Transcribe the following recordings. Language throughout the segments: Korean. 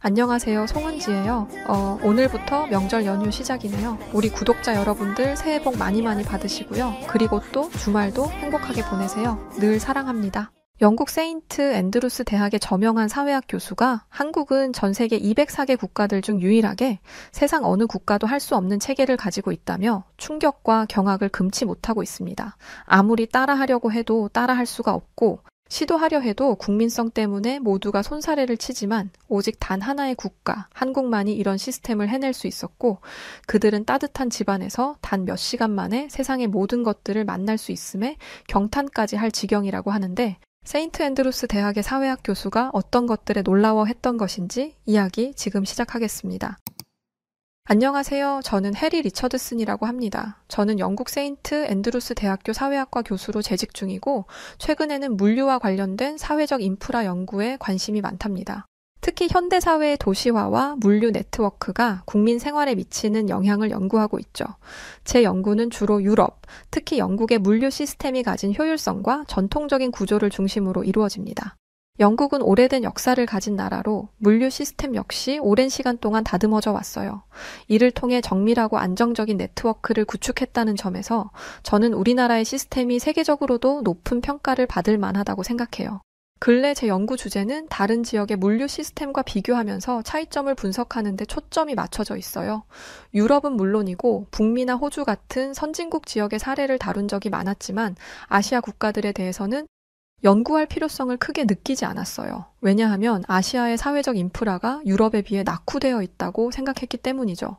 안녕하세요. 송은지예요. 오늘부터 명절 연휴 시작이네요. 우리 구독자 여러분들 새해 복 많이 받으시고요. 그리고 또 주말도 행복하게 보내세요. 늘 사랑합니다. 영국 세인트 앤드루스 대학의 저명한 사회학 교수가 한국은 전 세계 204개 국가들 중 유일하게 세상 어느 국가도 할 수 없는 체계를 가지고 있다며 충격과 경악을 금치 못하고 있습니다. 아무리 따라하려고 해도 따라할 수가 없고 시도하려 해도 국민성 때문에 모두가 손사래를 치지만 오직 단 하나의 국가, 한국만이 이런 시스템을 해낼 수 있었고 그들은 따뜻한 집안에서 단 몇 시간 만에 세상의 모든 것들을 만날 수 있음에 경탄까지 할 지경이라고 하는데 세인트 앤드루스 대학의 사회학 교수가 어떤 것들에 놀라워했던 것인지 이야기 지금 시작하겠습니다. 안녕하세요. 저는 해리 리처드슨이라고 합니다. 저는 영국 세인트 앤드루스 대학교 사회학과 교수로 재직 중이고 최근에는 물류와 관련된 사회적 인프라 연구에 관심이 많답니다. 특히 현대사회의 도시화와 물류 네트워크가 국민 생활에 미치는 영향을 연구하고 있죠. 제 연구는 주로 유럽, 특히 영국의 물류 시스템이 가진 효율성과 전통적인 구조를 중심으로 이루어집니다. 영국은 오래된 역사를 가진 나라로 물류 시스템 역시 오랜 시간 동안 다듬어져 왔어요. 이를 통해 정밀하고 안정적인 네트워크를 구축했다는 점에서 저는 우리나라의 시스템이 세계적으로도 높은 평가를 받을 만하다고 생각해요. 근래 제 연구 주제는 다른 지역의 물류 시스템과 비교하면서 차이점을 분석하는 데 초점이 맞춰져 있어요. 유럽은 물론이고 북미나 호주 같은 선진국 지역의 사례를 다룬 적이 많았지만 아시아 국가들에 대해서는 연구할 필요성을 크게 느끼지 않았어요. 왜냐하면 아시아의 사회적 인프라가 유럽에 비해 낙후되어 있다고 생각했기 때문이죠.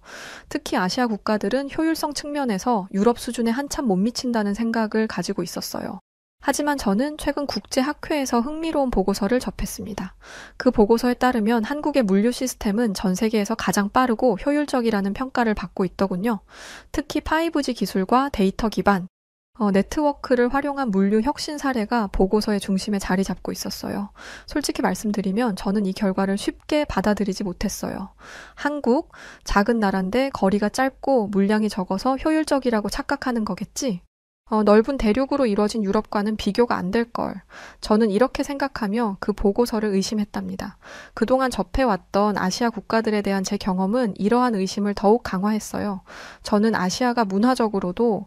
특히 아시아 국가들은 효율성 측면에서 유럽 수준에 한참 못 미친다는 생각을 가지고 있었어요. 하지만 저는 최근 국제학회에서 흥미로운 보고서를 접했습니다. 그 보고서에 따르면 한국의 물류 시스템은 전 세계에서 가장 빠르고 효율적이라는 평가를 받고 있더군요. 특히 5G 기술과 데이터 기반, 네트워크를 활용한 물류 혁신 사례가 보고서의 중심에 자리 잡고 있었어요. 솔직히 말씀드리면 저는 이 결과를 쉽게 받아들이지 못했어요. 한국, 작은 나라인데 거리가 짧고 물량이 적어서 효율적이라고 착각하는 거겠지? 넓은 대륙으로 이루어진 유럽과는 비교가 안 될 걸. 저는 이렇게 생각하며 그 보고서를 의심했답니다. 그동안 접해왔던 아시아 국가들에 대한 제 경험은 이러한 의심을 더욱 강화했어요. 저는 아시아가 문화적으로도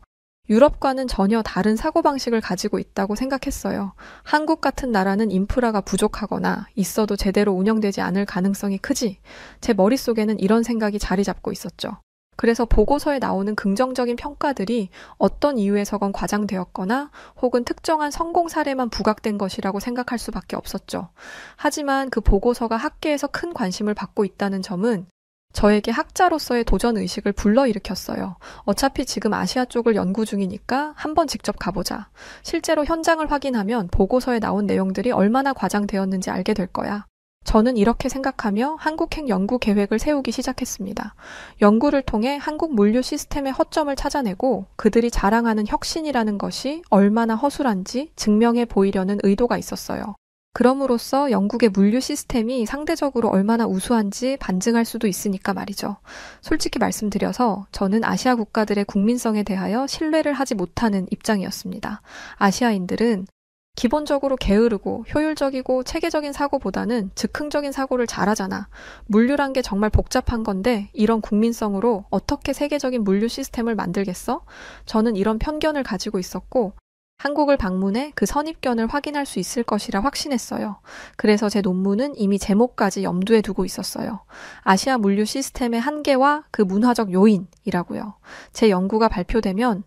유럽과는 전혀 다른 사고방식을 가지고 있다고 생각했어요. 한국 같은 나라는 인프라가 부족하거나 있어도 제대로 운영되지 않을 가능성이 크지. 제 머릿속에는 이런 생각이 자리 잡고 있었죠. 그래서 보고서에 나오는 긍정적인 평가들이 어떤 이유에서건 과장되었거나 혹은 특정한 성공 사례만 부각된 것이라고 생각할 수밖에 없었죠. 하지만 그 보고서가 학계에서 큰 관심을 받고 있다는 점은 저에게 학자로서의 도전의식을 불러일으켰어요. 어차피 지금 아시아 쪽을 연구 중이니까 한번 직접 가보자. 실제로 현장을 확인하면 보고서에 나온 내용들이 얼마나 과장되었는지 알게 될 거야. 저는 이렇게 생각하며 한국행 연구 계획을 세우기 시작했습니다. 연구를 통해 한국 물류 시스템의 허점을 찾아내고 그들이 자랑하는 혁신이라는 것이 얼마나 허술한지 증명해 보이려는 의도가 있었어요. 그럼으로써 영국의 물류 시스템이 상대적으로 얼마나 우수한지 반증할 수도 있으니까 말이죠. 솔직히 말씀드려서 저는 아시아 국가들의 국민성에 대하여 신뢰를 하지 못하는 입장이었습니다. 아시아인들은 기본적으로 게으르고 효율적이고 체계적인 사고보다는 즉흥적인 사고를 잘하잖아. 물류란 게 정말 복잡한 건데 이런 국민성으로 어떻게 세계적인 물류 시스템을 만들겠어? 저는 이런 편견을 가지고 있었고 한국을 방문해 그 선입견을 확인할 수 있을 것이라 확신했어요. 그래서 제 논문은 이미 제목까지 염두에 두고 있었어요. 아시아 물류 시스템의 한계와 그 문화적 요인이라고요. 제 연구가 발표되면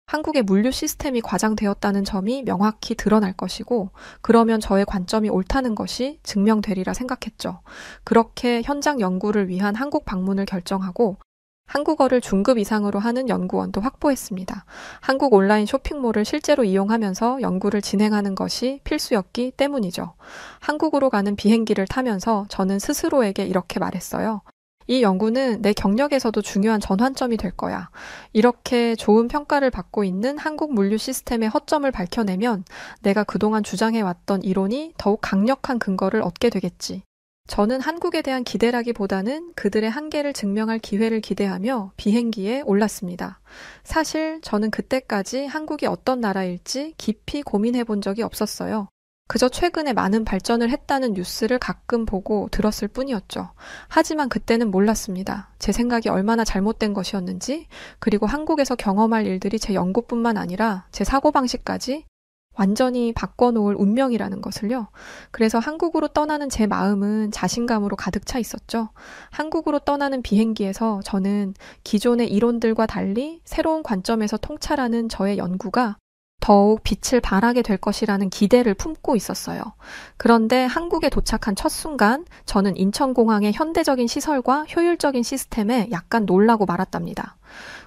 한국의 물류 시스템이 과장되었다는 점이 명확히 드러날 것이고 그러면 저의 관점이 옳다는 것이 증명되리라 생각했죠. 그렇게 현장 연구를 위한 한국 방문을 결정하고 한국어를 중급 이상으로 하는 연구원도 확보했습니다. 한국 온라인 쇼핑몰을 실제로 이용하면서 연구를 진행하는 것이 필수였기 때문이죠. 한국으로 가는 비행기를 타면서 저는 스스로에게 이렇게 말했어요. 이 연구는 내 경력에서도 중요한 전환점이 될 거야. 이렇게 좋은 평가를 받고 있는 한국 물류 시스템의 허점을 밝혀내면 내가 그동안 주장해왔던 이론이 더욱 강력한 근거를 얻게 되겠지. 저는 한국에 대한 기대라기보다는 그들의 한계를 증명할 기회를 기대하며 비행기에 올랐습니다. 사실 저는 그때까지 한국이 어떤 나라일지 깊이 고민해 본 적이 없었어요. 그저 최근에 많은 발전을 했다는 뉴스를 가끔 보고 들었을 뿐이었죠. 하지만 그때는 몰랐습니다. 제 생각이 얼마나 잘못된 것이었는지, 그리고 한국에서 경험할 일들이 제 연구뿐만 아니라 제 사고방식까지 완전히 바꿔놓을 운명이라는 것을요. 그래서 한국으로 떠나는 제 마음은 자신감으로 가득 차 있었죠. 한국으로 떠나는 비행기에서 저는 기존의 이론들과 달리 새로운 관점에서 통찰하는 저의 연구가 더욱 빛을 발하게 될 것이라는 기대를 품고 있었어요. 그런데 한국에 도착한 첫 순간 저는 인천공항의 현대적인 시설과 효율적인 시스템에 약간 놀라고 말았답니다.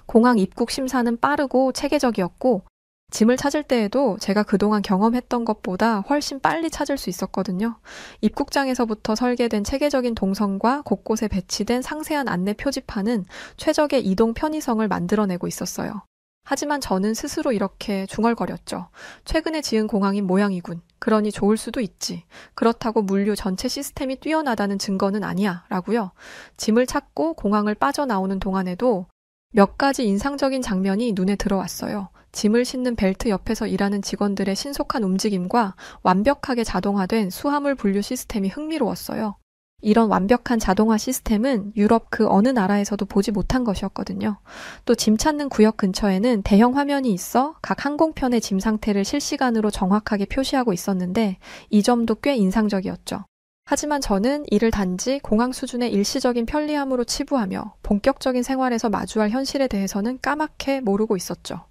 공항 입국 심사는 빠르고 체계적이었고 짐을 찾을 때에도 제가 그동안 경험했던 것보다 훨씬 빨리 찾을 수 있었거든요. 입국장에서부터 설계된 체계적인 동선과 곳곳에 배치된 상세한 안내 표지판은 최적의 이동 편의성을 만들어내고 있었어요. 하지만 저는 스스로 이렇게 중얼거렸죠. 최근에 지은 공항인 모양이군. 그러니 좋을 수도 있지. 그렇다고 물류 전체 시스템이 뛰어나다는 증거는 아니야. 라고요. 짐을 찾고 공항을 빠져나오는 동안에도 몇 가지 인상적인 장면이 눈에 들어왔어요. 짐을 싣는 벨트 옆에서 일하는 직원들의 신속한 움직임과 완벽하게 자동화된 수화물 분류 시스템이 흥미로웠어요. 이런 완벽한 자동화 시스템은 유럽 그 어느 나라에서도 보지 못한 것이었거든요. 또 짐 찾는 구역 근처에는 대형 화면이 있어 각 항공편의 짐 상태를 실시간으로 정확하게 표시하고 있었는데 이 점도 꽤 인상적이었죠. 하지만 저는 이를 단지 공항 수준의 일시적인 편리함으로 치부하며 본격적인 생활에서 마주할 현실에 대해서는 까맣게 모르고 있었죠.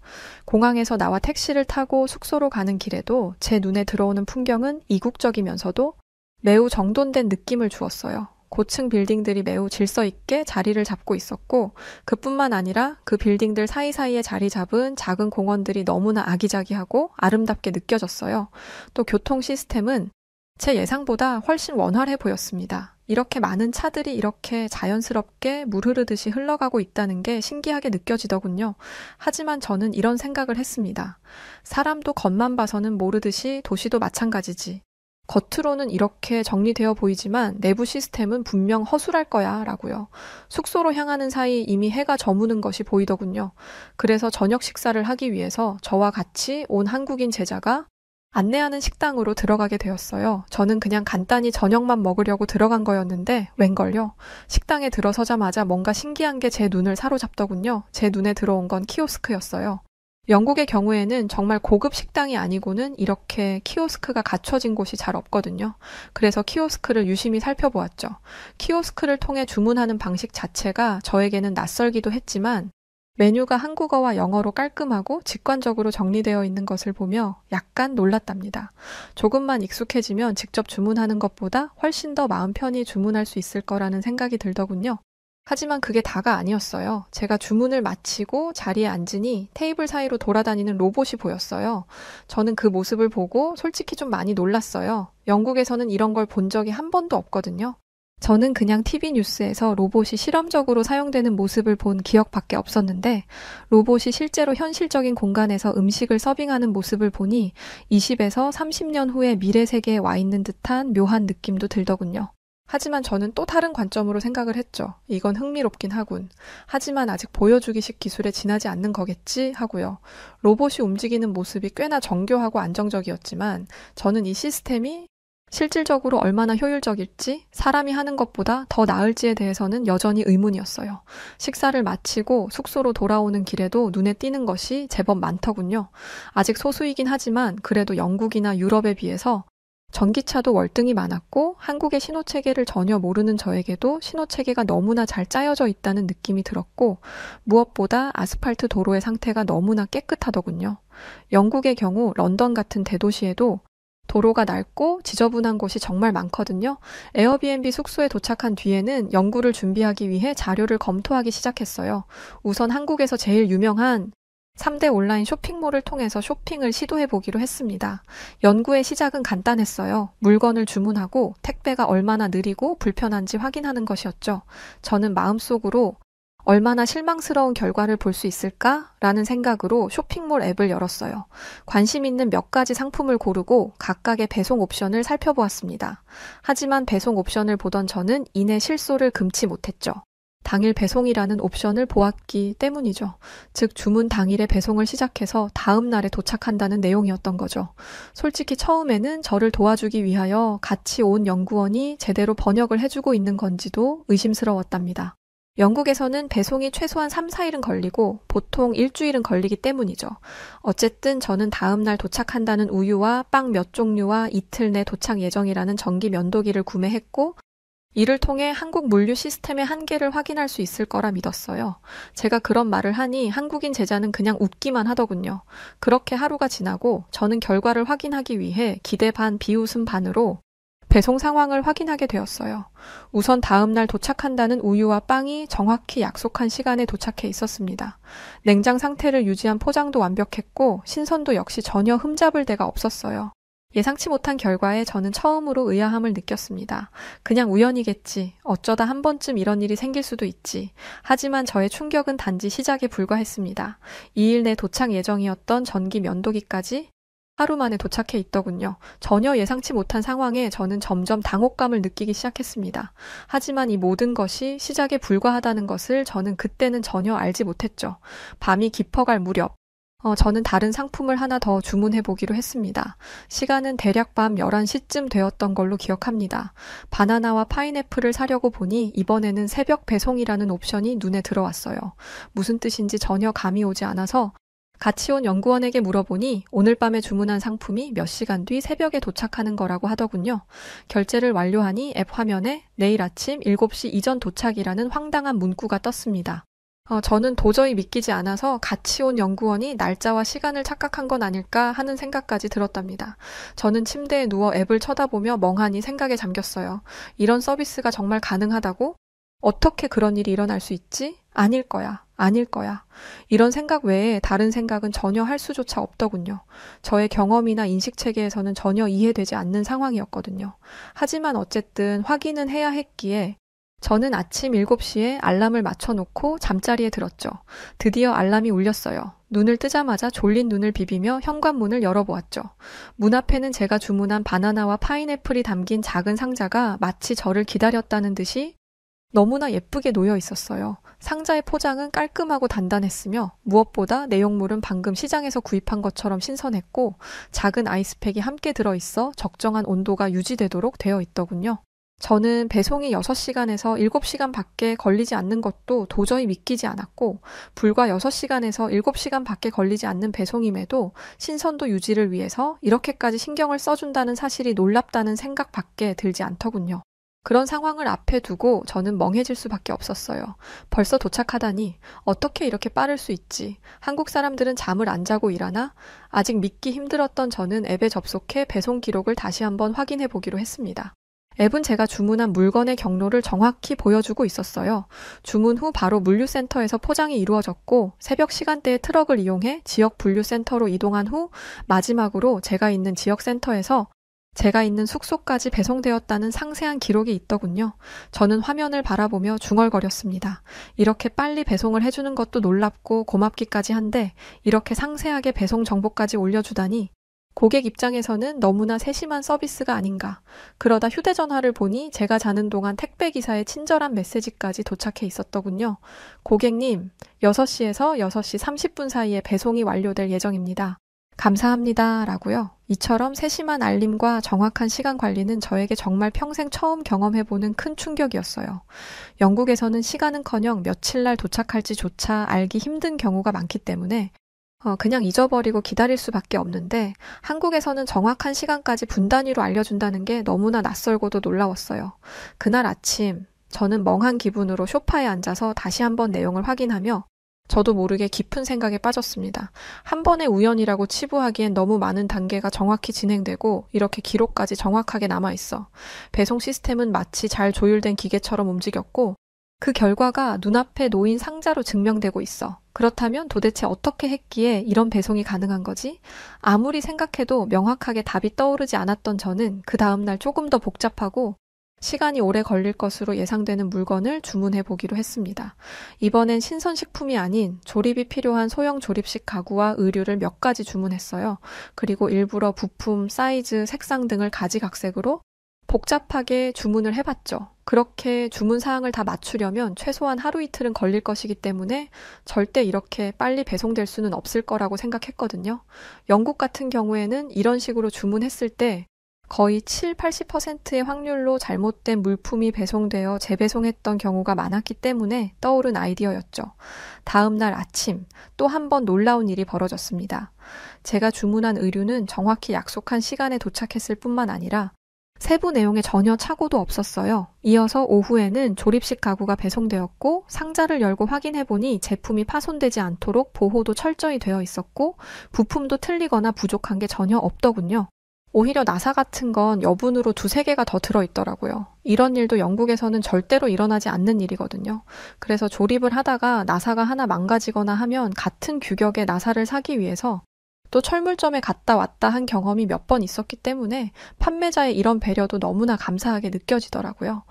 공항에서 나와 택시를 타고 숙소로 가는 길에도 제 눈에 들어오는 풍경은 이국적이면서도 매우 정돈된 느낌을 주었어요. 고층 빌딩들이 매우 질서 있게 자리를 잡고 있었고 그뿐만 아니라 그 빌딩들 사이사이에 자리 잡은 작은 공원들이 너무나 아기자기하고 아름답게 느껴졌어요. 또 교통 시스템은 제 예상보다 훨씬 원활해 보였습니다. 이렇게 많은 차들이 이렇게 자연스럽게 물 흐르듯이 흘러가고 있다는 게 신기하게 느껴지더군요. 하지만 저는 이런 생각을 했습니다. 사람도 겉만 봐서는 모르듯이 도시도 마찬가지지. 겉으로는 이렇게 정리되어 보이지만 내부 시스템은 분명 허술할 거야 라고요. 숙소로 향하는 사이 이미 해가 저무는 것이 보이더군요. 그래서 저녁 식사를 하기 위해서 저와 같이 온 한국인 제자가 안내하는 식당으로 들어가게 되었어요. 저는 그냥 간단히 저녁만 먹으려고 들어간 거였는데 웬걸요. 식당에 들어서자마자 뭔가 신기한 게 제 눈을 사로잡더군요. 제 눈에 들어온 건 키오스크였어요. 영국의 경우에는 정말 고급 식당이 아니고는 이렇게 키오스크가 갖춰진 곳이 잘 없거든요. 그래서 키오스크를 유심히 살펴보았죠. 키오스크를 통해 주문하는 방식 자체가 저에게는 낯설기도 했지만 메뉴가 한국어와 영어로 깔끔하고 직관적으로 정리되어 있는 것을 보며 약간 놀랐답니다. 조금만 익숙해지면 직접 주문하는 것보다 훨씬 더 마음 편히 주문할 수 있을 거라는 생각이 들더군요. 하지만 그게 다가 아니었어요. 제가 주문을 마치고 자리에 앉으니 테이블 사이로 돌아다니는 로봇이 보였어요. 저는 그 모습을 보고 솔직히 좀 많이 놀랐어요. 영국에서는 이런 걸 본 적이 한 번도 없거든요. 저는 그냥 TV 뉴스에서 로봇이 실험적으로 사용되는 모습을 본 기억밖에 없었는데 로봇이 실제로 현실적인 공간에서 음식을 서빙하는 모습을 보니 20에서 30년 후의 미래 세계에 와 있는 듯한 묘한 느낌도 들더군요. 하지만 저는 또 다른 관점으로 생각을 했죠. 이건 흥미롭긴 하군. 하지만 아직 보여주기식 기술에 지나지 않는 거겠지 하고요. 로봇이 움직이는 모습이 꽤나 정교하고 안정적이었지만 저는 이 시스템이 실질적으로 얼마나 효율적일지 사람이 하는 것보다 더 나을지에 대해서는 여전히 의문이었어요. 식사를 마치고 숙소로 돌아오는 길에도 눈에 띄는 것이 제법 많더군요. 아직 소수이긴 하지만 그래도 영국이나 유럽에 비해서 전기차도 월등히 많았고 한국의 신호체계를 전혀 모르는 저에게도 신호체계가 너무나 잘 짜여져 있다는 느낌이 들었고 무엇보다 아스팔트 도로의 상태가 너무나 깨끗하더군요. 영국의 경우 런던 같은 대도시에도 도로가 낡고 지저분한 곳이 정말 많거든요. 에어비앤비 숙소에 도착한 뒤에는 연구를 준비하기 위해 자료를 검토하기 시작했어요. 우선 한국에서 제일 유명한 3대 온라인 쇼핑몰을 통해서 쇼핑을 시도해보기로 했습니다. 연구의 시작은 간단했어요. 물건을 주문하고 택배가 얼마나 느리고 불편한지 확인하는 것이었죠. 저는 마음속으로 얼마나 실망스러운 결과를 볼 수 있을까라는 생각으로 쇼핑몰 앱을 열었어요. 관심 있는 몇 가지 상품을 고르고 각각의 배송 옵션을 살펴보았습니다. 하지만 배송 옵션을 보던 저는 이내 실소를 금치 못했죠. 당일 배송이라는 옵션을 보았기 때문이죠. 즉 주문 당일에 배송을 시작해서 다음 날에 도착한다는 내용이었던 거죠. 솔직히 처음에는 저를 도와주기 위하여 같이 온 연구원이 제대로 번역을 해주고 있는 건지도 의심스러웠답니다. 영국에서는 배송이 최소한 3, 4일은 걸리고 보통 일주일은 걸리기 때문이죠. 어쨌든 저는 다음 날 도착한다는 우유와 빵 몇 종류와 이틀 내 도착 예정이라는 전기 면도기를 구매했고 이를 통해 한국 물류 시스템의 한계를 확인할 수 있을 거라 믿었어요. 제가 그런 말을 하니 한국인 제자는 그냥 웃기만 하더군요. 그렇게 하루가 지나고 저는 결과를 확인하기 위해 기대 반 비웃음 반으로 배송 상황을 확인하게 되었어요. 우선 다음 날 도착한다는 우유와 빵이 정확히 약속한 시간에 도착해 있었습니다. 냉장 상태를 유지한 포장도 완벽했고 신선도 역시 전혀 흠잡을 데가 없었어요. 예상치 못한 결과에 저는 처음으로 의아함을 느꼈습니다. 그냥 우연이겠지. 어쩌다 한 번쯤 이런 일이 생길 수도 있지. 하지만 저의 충격은 단지 시작에 불과했습니다. 2일 내 도착 예정이었던 전기 면도기까지 하루 만에 도착해 있더군요. 전혀 예상치 못한 상황에 저는 점점 당혹감을 느끼기 시작했습니다. 하지만 이 모든 것이 시작에 불과하다는 것을 저는 그때는 전혀 알지 못했죠. 밤이 깊어갈 무렵 저는 다른 상품을 하나 더 주문해 보기로 했습니다. 시간은 대략 밤 11시쯤 되었던 걸로 기억합니다. 바나나와 파인애플을 사려고 보니 이번에는 새벽 배송이라는 옵션이 눈에 들어왔어요. 무슨 뜻인지 전혀 감이 오지 않아서 같이 온 연구원에게 물어보니 오늘 밤에 주문한 상품이 몇 시간 뒤 새벽에 도착하는 거라고 하더군요. 결제를 완료하니 앱 화면에 내일 아침 7시 이전 도착이라는 황당한 문구가 떴습니다. 저는 도저히 믿기지 않아서 같이 온 연구원이 날짜와 시간을 착각한 건 아닐까 하는 생각까지 들었답니다. 저는 침대에 누워 앱을 쳐다보며 멍하니 생각에 잠겼어요. 이런 서비스가 정말 가능하다고? 어떻게 그런 일이 일어날 수 있지? 아닐 거야. 아닐 거야. 이런 생각 외에 다른 생각은 전혀 할 수조차 없더군요. 저의 경험이나 인식체계에서는 전혀 이해되지 않는 상황이었거든요. 하지만 어쨌든 확인은 해야 했기에 저는 아침 7시에 알람을 맞춰놓고 잠자리에 들었죠. 드디어 알람이 울렸어요. 눈을 뜨자마자 졸린 눈을 비비며 현관문을 열어보았죠. 문 앞에는 제가 주문한 바나나와 파인애플이 담긴 작은 상자가 마치 저를 기다렸다는 듯이 너무나 예쁘게 놓여 있었어요. 상자의 포장은 깔끔하고 단단했으며 무엇보다 내용물은 방금 시장에서 구입한 것처럼 신선했고 작은 아이스팩이 함께 들어있어 적정한 온도가 유지되도록 되어 있더군요. 저는 배송이 6시간에서 7시간 밖에 걸리지 않는 것도 도저히 믿기지 않았고 불과 6시간에서 7시간 밖에 걸리지 않는 배송임에도 신선도 유지를 위해서 이렇게까지 신경을 써준다는 사실이 놀랍다는 생각밖에 들지 않더군요. 그런 상황을 앞에 두고 저는 멍해질 수밖에 없었어요. 벌써 도착하다니 어떻게 이렇게 빠를 수 있지? 한국 사람들은 잠을 안 자고 일하나? 아직 믿기 힘들었던 저는 앱에 접속해 배송 기록을 다시 한번 확인해 보기로 했습니다. 앱은 제가 주문한 물건의 경로를 정확히 보여주고 있었어요. 주문 후 바로 물류센터에서 포장이 이루어졌고 새벽 시간대에 트럭을 이용해 지역 분류센터로 이동한 후 마지막으로 제가 있는 지역센터에서 제가 있는 숙소까지 배송되었다는 상세한 기록이 있더군요. 저는 화면을 바라보며 중얼거렸습니다. 이렇게 빨리 배송을 해주는 것도 놀랍고 고맙기까지 한데 이렇게 상세하게 배송 정보까지 올려주다니 고객 입장에서는 너무나 세심한 서비스가 아닌가. 그러다 휴대전화를 보니 제가 자는 동안 택배기사의 친절한 메시지까지 도착해 있었더군요. 고객님, 6시에서 6시 30분 사이에 배송이 완료될 예정입니다. 감사합니다. 라고요. 이처럼 세심한 알림과 정확한 시간 관리는 저에게 정말 평생 처음 경험해보는 큰 충격이었어요. 영국에서는 시간은커녕 며칠 날 도착할지조차 알기 힘든 경우가 많기 때문에 그냥 잊어버리고 기다릴 수밖에 없는데 한국에서는 정확한 시간까지 분 단위로 알려준다는 게 너무나 낯설고도 놀라웠어요. 그날 아침 저는 멍한 기분으로 소파에 앉아서 다시 한번 내용을 확인하며 저도 모르게 깊은 생각에 빠졌습니다. 한 번의 우연이라고 치부하기엔 너무 많은 단계가 정확히 진행되고 이렇게 기록까지 정확하게 남아있어. 배송 시스템은 마치 잘 조율된 기계처럼 움직였고 그 결과가 눈앞에 놓인 상자로 증명되고 있어. 그렇다면 도대체 어떻게 했기에 이런 배송이 가능한 거지? 아무리 생각해도 명확하게 답이 떠오르지 않았던 저는 그 다음날 조금 더 복잡하고 시간이 오래 걸릴 것으로 예상되는 물건을 주문해 보기로 했습니다. 이번엔 신선식품이 아닌 조립이 필요한 소형 조립식 가구와 의류를 몇 가지 주문했어요. 그리고 일부러 부품, 사이즈, 색상 등을 가지각색으로 복잡하게 주문을 해봤죠. 그렇게 주문 사항을 다 맞추려면 최소한 하루 이틀은 걸릴 것이기 때문에 절대 이렇게 빨리 배송될 수는 없을 거라고 생각했거든요. 영국 같은 경우에는 이런 식으로 주문했을 때 거의 7, 80%의 확률로 잘못된 물품이 배송되어 재배송했던 경우가 많았기 때문에 떠오른 아이디어였죠. 다음 날 아침 또 한 번 놀라운 일이 벌어졌습니다. 제가 주문한 의류는 정확히 약속한 시간에 도착했을 뿐만 아니라 세부 내용에 전혀 착오도 없었어요. 이어서 오후에는 조립식 가구가 배송되었고 상자를 열고 확인해보니 제품이 파손되지 않도록 보호도 철저히 되어 있었고 부품도 틀리거나 부족한 게 전혀 없더군요. 오히려 나사 같은 건 여분으로 2-3개가 더 들어있더라고요. 이런 일도 영국에서는 절대로 일어나지 않는 일이거든요. 그래서 조립을 하다가 나사가 하나 망가지거나 하면 같은 규격의 나사를 사기 위해서 또 철물점에 갔다 왔다 한 경험이 몇 번 있었기 때문에 판매자의 이런 배려도 너무나 감사하게 느껴지더라고요.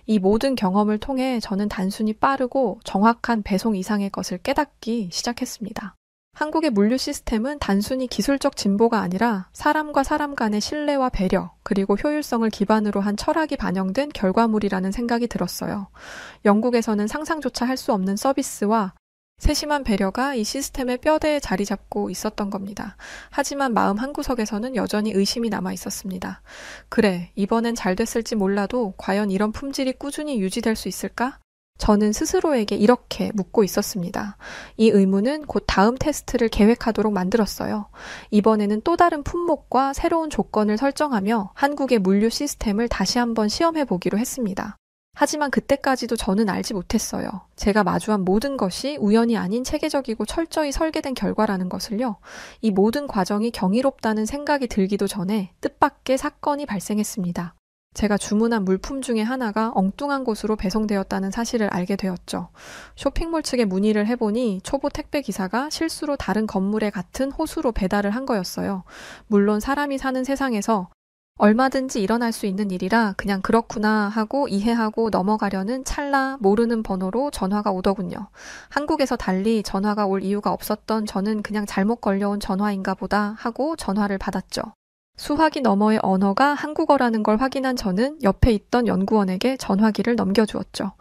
이 모든 경험을 통해 저는 단순히 빠르고 정확한 배송 이상의 것을 깨닫기 시작했습니다. 한국의 물류 시스템은 단순히 기술적 진보가 아니라 사람과 사람 간의 신뢰와 배려, 그리고 효율성을 기반으로 한 철학이 반영된 결과물이라는 생각이 들었어요. 영국에서는 상상조차 할 수 없는 서비스와 세심한 배려가 이 시스템의 뼈대에 자리 잡고 있었던 겁니다. 하지만 마음 한구석에서는 여전히 의심이 남아 있었습니다. 그래, 이번엔 잘 됐을지 몰라도 과연 이런 품질이 꾸준히 유지될 수 있을까? 저는 스스로에게 이렇게 묻고 있었습니다. 이 의문은 곧 다음 테스트를 계획하도록 만들었어요. 이번에는 또 다른 품목과 새로운 조건을 설정하며 한국의 물류 시스템을 다시 한번 시험해 보기로 했습니다. 하지만 그때까지도 저는 알지 못했어요. 제가 마주한 모든 것이 우연이 아닌 체계적이고 철저히 설계된 결과라는 것을요. 이 모든 과정이 경이롭다는 생각이 들기도 전에 뜻밖의 사건이 발생했습니다. 제가 주문한 물품 중에 하나가 엉뚱한 곳으로 배송되었다는 사실을 알게 되었죠. 쇼핑몰 측에 문의를 해보니 초보 택배 기사가 실수로 다른 건물에 같은 호수로 배달을 한 거였어요. 물론 사람이 사는 세상에서 얼마든지 일어날 수 있는 일이라 그냥 그렇구나 하고 이해하고 넘어가려는 찰나 모르는 번호로 전화가 오더군요. 한국에서 달리 전화가 올 이유가 없었던 저는 그냥 잘못 걸려온 전화인가 보다 하고 전화를 받았죠. 수화기 너머의 언어가 한국어라는 걸 확인한 저는 옆에 있던 연구원에게 전화기를 넘겨주었죠.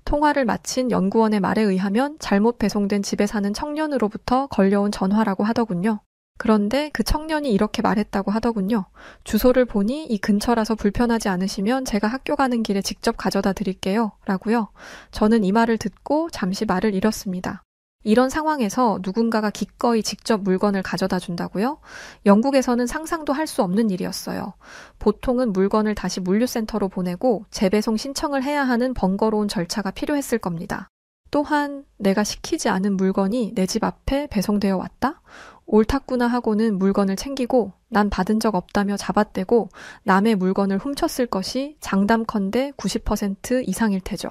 통화를 마친 연구원의 말에 의하면 잘못 배송된 집에 사는 청년으로부터 걸려온 전화라고 하더군요. 그런데 그 청년이 이렇게 말했다고 하더군요. 주소를 보니 이 근처라서 불편하지 않으시면 제가 학교 가는 길에 직접 가져다 드릴게요. 라고요. 저는 이 말을 듣고 잠시 말을 잃었습니다. 이런 상황에서 누군가가 기꺼이 직접 물건을 가져다 준다고요? 영국에서는 상상도 할 수 없는 일이었어요. 보통은 물건을 다시 물류센터로 보내고 재배송 신청을 해야 하는 번거로운 절차가 필요했을 겁니다. 또한 내가 시키지 않은 물건이 내 집 앞에 배송되어 왔다? 옳았구나 하고는 물건을 챙기고 난 받은 적 없다며 잡아떼고 남의 물건을 훔쳤을 것이 장담컨대 90% 이상일 테죠.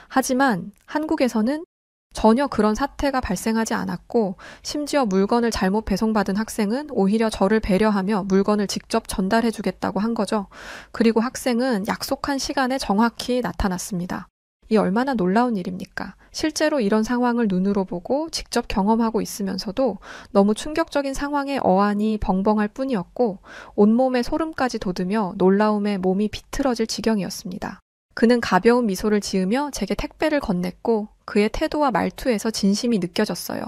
하지만 한국에서는 전혀 그런 사태가 발생하지 않았고 심지어 물건을 잘못 배송받은 학생은 오히려 저를 배려하며 물건을 직접 전달해주겠다고 한 거죠. 그리고 학생은 약속한 시간에 정확히 나타났습니다. 이 얼마나 놀라운 일입니까? 실제로 이런 상황을 눈으로 보고 직접 경험하고 있으면서도 너무 충격적인 상황에 어안이 벙벙할 뿐이었고 온몸에 소름까지 돋으며 놀라움에 몸이 비틀어질 지경이었습니다. 그는 가벼운 미소를 지으며 제게 택배를 건넸고 그의 태도와 말투에서 진심이 느껴졌어요.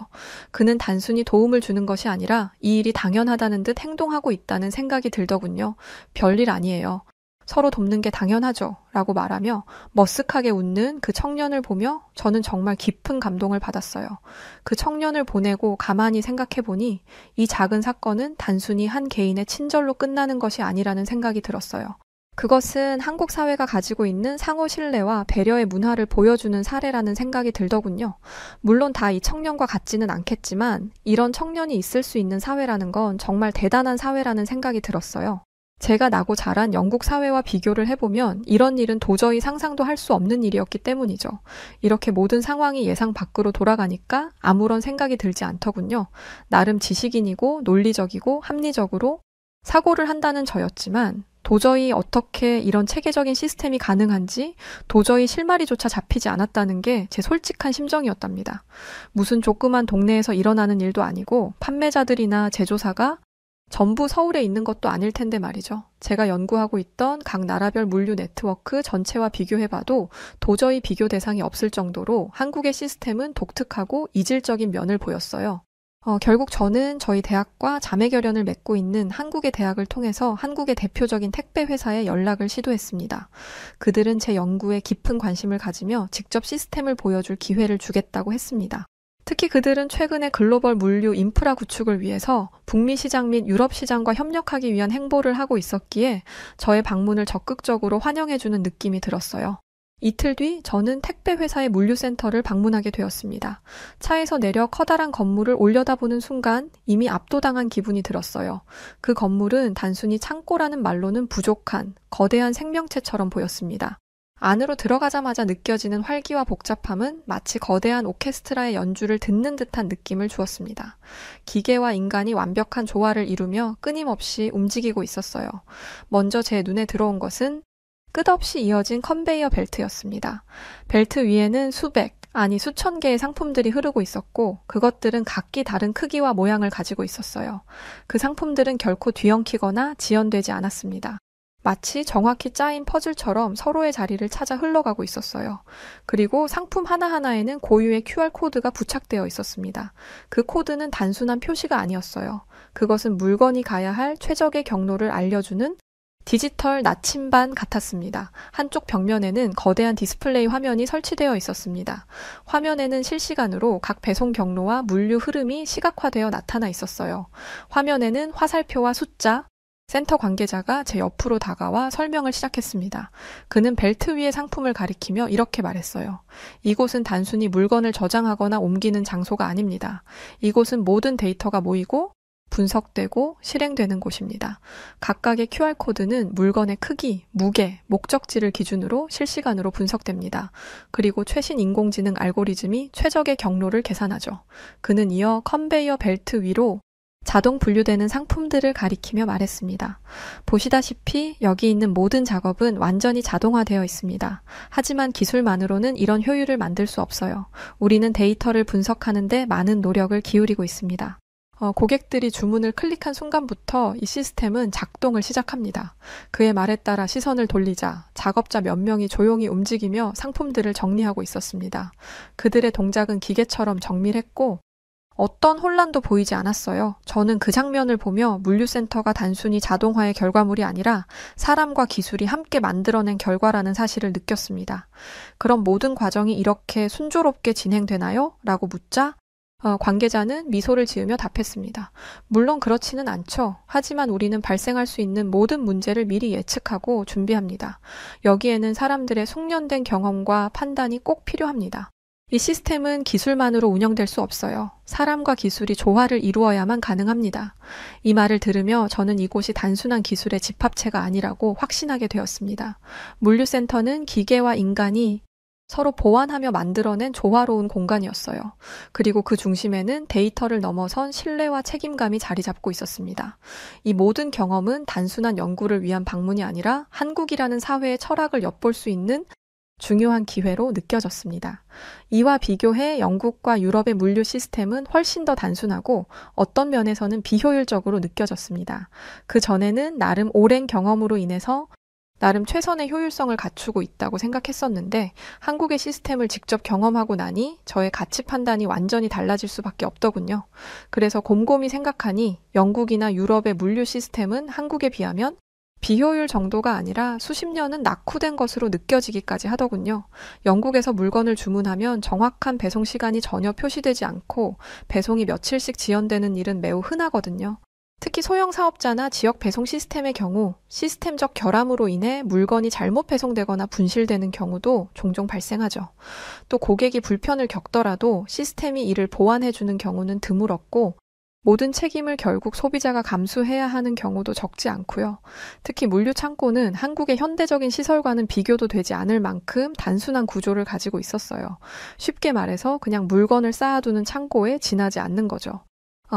그는 단순히 도움을 주는 것이 아니라 이 일이 당연하다는 듯 행동하고 있다는 생각이 들더군요. 별일 아니에요. 서로 돕는 게 당연하죠. 라고 말하며 머쓱하게 웃는 그 청년을 보며 저는 정말 깊은 감동을 받았어요. 그 청년을 보내고 가만히 생각해보니 이 작은 사건은 단순히 한 개인의 친절로 끝나는 것이 아니라는 생각이 들었어요. 그것은 한국 사회가 가지고 있는 상호 신뢰와 배려의 문화를 보여주는 사례라는 생각이 들더군요. 물론 다 이 청년과 같지는 않겠지만 이런 청년이 있을 수 있는 사회라는 건 정말 대단한 사회라는 생각이 들었어요. 제가 나고 자란 영국 사회와 비교를 해보면 이런 일은 도저히 상상도 할 수 없는 일이었기 때문이죠. 이렇게 모든 상황이 예상 밖으로 돌아가니까 아무런 생각이 들지 않더군요. 나름 지식인이고 논리적이고 합리적으로 사고를 한다는 저였지만 도저히 어떻게 이런 체계적인 시스템이 가능한지 도저히 실마리조차 잡히지 않았다는 게 제 솔직한 심정이었답니다. 무슨 조그만 동네에서 일어나는 일도 아니고 판매자들이나 제조사가 전부 서울에 있는 것도 아닐 텐데 말이죠. 제가 연구하고 있던 각 나라별 물류 네트워크 전체와 비교해봐도 도저히 비교 대상이 없을 정도로 한국의 시스템은 독특하고 이질적인 면을 보였어요. 결국 저는 저희 대학과 자매 결연을 맺고 있는 한국의 대학을 통해서 한국의 대표적인 택배 회사에 연락을 시도했습니다. 그들은 제 연구에 깊은 관심을 가지며 직접 시스템을 보여줄 기회를 주겠다고 했습니다. 특히 그들은 최근에 글로벌 물류 인프라 구축을 위해서 북미 시장 및 유럽 시장과 협력하기 위한 행보를 하고 있었기에 저의 방문을 적극적으로 환영해주는 느낌이 들었어요. 이틀 뒤 저는 택배 회사의 물류센터를 방문하게 되었습니다. 차에서 내려 커다란 건물을 올려다보는 순간 이미 압도당한 기분이 들었어요. 그 건물은 단순히 창고라는 말로는 부족한 거대한 생명체처럼 보였습니다. 안으로 들어가자마자 느껴지는 활기와 복잡함은 마치 거대한 오케스트라의 연주를 듣는 듯한 느낌을 주었습니다. 기계와 인간이 완벽한 조화를 이루며 끊임없이 움직이고 있었어요. 먼저 제 눈에 들어온 것은 끝없이 이어진 컨베이어 벨트였습니다. 벨트 위에는 수천 개의 상품들이 흐르고 있었고 그것들은 각기 다른 크기와 모양을 가지고 있었어요. 그 상품들은 결코 뒤엉키거나 지연되지 않았습니다. 마치 정확히 짜인 퍼즐처럼 서로의 자리를 찾아 흘러가고 있었어요. 그리고 상품 하나하나에는 고유의 QR코드가 부착되어 있었습니다. 그 코드는 단순한 표시가 아니었어요. 그것은 물건이 가야 할 최적의 경로를 알려주는 디지털 나침반 같았습니다. 한쪽 벽면에는 거대한 디스플레이 화면이 설치되어 있었습니다. 화면에는 실시간으로 각 배송 경로와 물류 흐름이 시각화되어 나타나 있었어요. 화면에는 화살표와 숫자, 센터 관계자가 제 옆으로 다가와 설명을 시작했습니다. 그는 벨트 위의 상품을 가리키며 이렇게 말했어요. 이곳은 단순히 물건을 저장하거나 옮기는 장소가 아닙니다. 이곳은 모든 데이터가 모이고 분석되고 실행되는 곳입니다. 각각의 QR코드는 물건의 크기, 무게, 목적지를 기준으로 실시간으로 분석됩니다. 그리고 최신 인공지능 알고리즘이 최적의 경로를 계산하죠. 그는 이어 컨베이어 벨트 위로 자동 분류되는 상품들을 가리키며 말했습니다. 보시다시피 여기 있는 모든 작업은 완전히 자동화되어 있습니다. 하지만 기술만으로는 이런 효율을 만들 수 없어요. 우리는 데이터를 분석하는 데 많은 노력을 기울이고 있습니다. 고객들이 주문을 클릭한 순간부터 이 시스템은 작동을 시작합니다. 그의 말에 따라 시선을 돌리자 작업자 몇 명이 조용히 움직이며 상품들을 정리하고 있었습니다. 그들의 동작은 기계처럼 정밀했고 어떤 혼란도 보이지 않았어요. 저는 그 장면을 보며 물류센터가 단순히 자동화의 결과물이 아니라 사람과 기술이 함께 만들어낸 결과라는 사실을 느꼈습니다. 그럼 모든 과정이 이렇게 순조롭게 진행되나요? 라고 묻자 관계자는 미소를 지으며 답했습니다. 물론 그렇지는 않죠. 하지만 우리는 발생할 수 있는 모든 문제를 미리 예측하고 준비합니다. 여기에는 사람들의 숙련된 경험과 판단이 꼭 필요합니다. 이 시스템은 기술만으로 운영될 수 없어요. 사람과 기술이 조화를 이루어야만 가능합니다. 이 말을 들으며 저는 이곳이 단순한 기술의 집합체가 아니라고 확신하게 되었습니다. 물류센터는 기계와 인간이 서로 보완하며 만들어낸 조화로운 공간이었어요. 그리고 그 중심에는 데이터를 넘어선 신뢰와 책임감이 자리 잡고 있었습니다. 이 모든 경험은 단순한 연구를 위한 방문이 아니라 한국이라는 사회의 철학을 엿볼 수 있는 중요한 기회로 느껴졌습니다. 이와 비교해 영국과 유럽의 물류 시스템은 훨씬 더 단순하고 어떤 면에서는 비효율적으로 느껴졌습니다. 그 전에는 나름 오랜 경험으로 인해서 나름 최선의 효율성을 갖추고 있다고 생각했었는데 한국의 시스템을 직접 경험하고 나니 저의 가치 판단이 완전히 달라질 수밖에 없더군요. 그래서 곰곰이 생각하니 영국이나 유럽의 물류 시스템은 한국에 비하면 비효율 정도가 아니라 수십 년은 낙후된 것으로 느껴지기까지 하더군요. 영국에서 물건을 주문하면 정확한 배송 시간이 전혀 표시되지 않고 배송이 며칠씩 지연되는 일은 매우 흔하거든요. 특히 소형 사업자나 지역 배송 시스템의 경우 시스템적 결함으로 인해 물건이 잘못 배송되거나 분실되는 경우도 종종 발생하죠. 또 고객이 불편을 겪더라도 시스템이 이를 보완해주는 경우는 드물었고 모든 책임을 결국 소비자가 감수해야 하는 경우도 적지 않고요. 특히 물류 창고는 한국의 현대적인 시설과는 비교도 되지 않을 만큼 단순한 구조를 가지고 있었어요. 쉽게 말해서 그냥 물건을 쌓아두는 창고에 지나지 않는 거죠.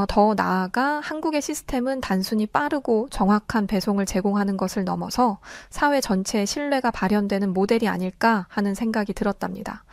더 나아가 한국의 시스템은 단순히 빠르고 정확한 배송을 제공하는 것을 넘어서 사회 전체의 신뢰가 발현되는 모델이 아닐까 하는 생각이 들었답니다.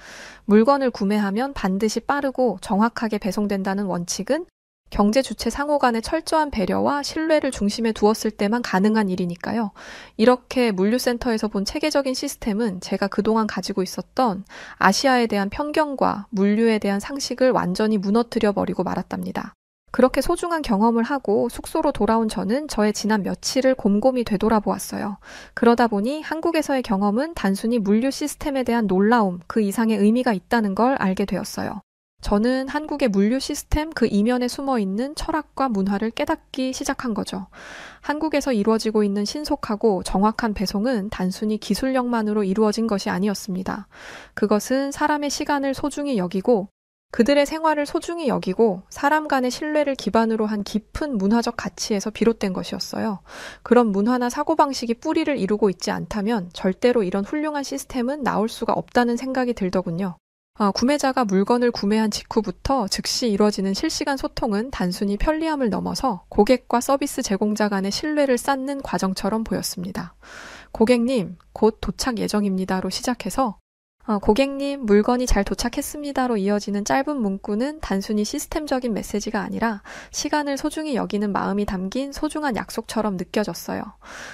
물건을 구매하면 반드시 빠르고 정확하게 배송된다는 원칙은 경제 주체 상호 간의 철저한 배려와 신뢰를 중심에 두었을 때만 가능한 일이니까요. 이렇게 물류센터에서 본 체계적인 시스템은 제가 그동안 가지고 있었던 아시아에 대한 편견과 물류에 대한 상식을 완전히 무너뜨려 버리고 말았답니다. 그렇게 소중한 경험을 하고 숙소로 돌아온 저는 저의 지난 며칠을 곰곰이 되돌아보았어요. 그러다 보니 한국에서의 경험은 단순히 물류 시스템에 대한 놀라움, 그 이상의 의미가 있다는 걸 알게 되었어요. 저는 한국의 물류 시스템 그 이면에 숨어있는 철학과 문화를 깨닫기 시작한 거죠. 한국에서 이루어지고 있는 신속하고 정확한 배송은 단순히 기술력만으로 이루어진 것이 아니었습니다. 그것은 사람의 시간을 소중히 여기고 그들의 생활을 소중히 여기고 사람 간의 신뢰를 기반으로 한 깊은 문화적 가치에서 비롯된 것이었어요. 그런 문화나 사고방식이 뿌리를 이루고 있지 않다면 절대로 이런 훌륭한 시스템은 나올 수가 없다는 생각이 들더군요. 구매자가 물건을 구매한 직후부터 즉시 이루어지는 실시간 소통은 단순히 편리함을 넘어서 고객과 서비스 제공자 간의 신뢰를 쌓는 과정처럼 보였습니다. 고객님, 곧 도착 예정입니다로 시작해서 고객님, 물건이 잘 도착했습니다로 이어지는 짧은 문구는 단순히 시스템적인 메시지가 아니라 시간을 소중히 여기는 마음이 담긴 소중한 약속처럼 느껴졌어요.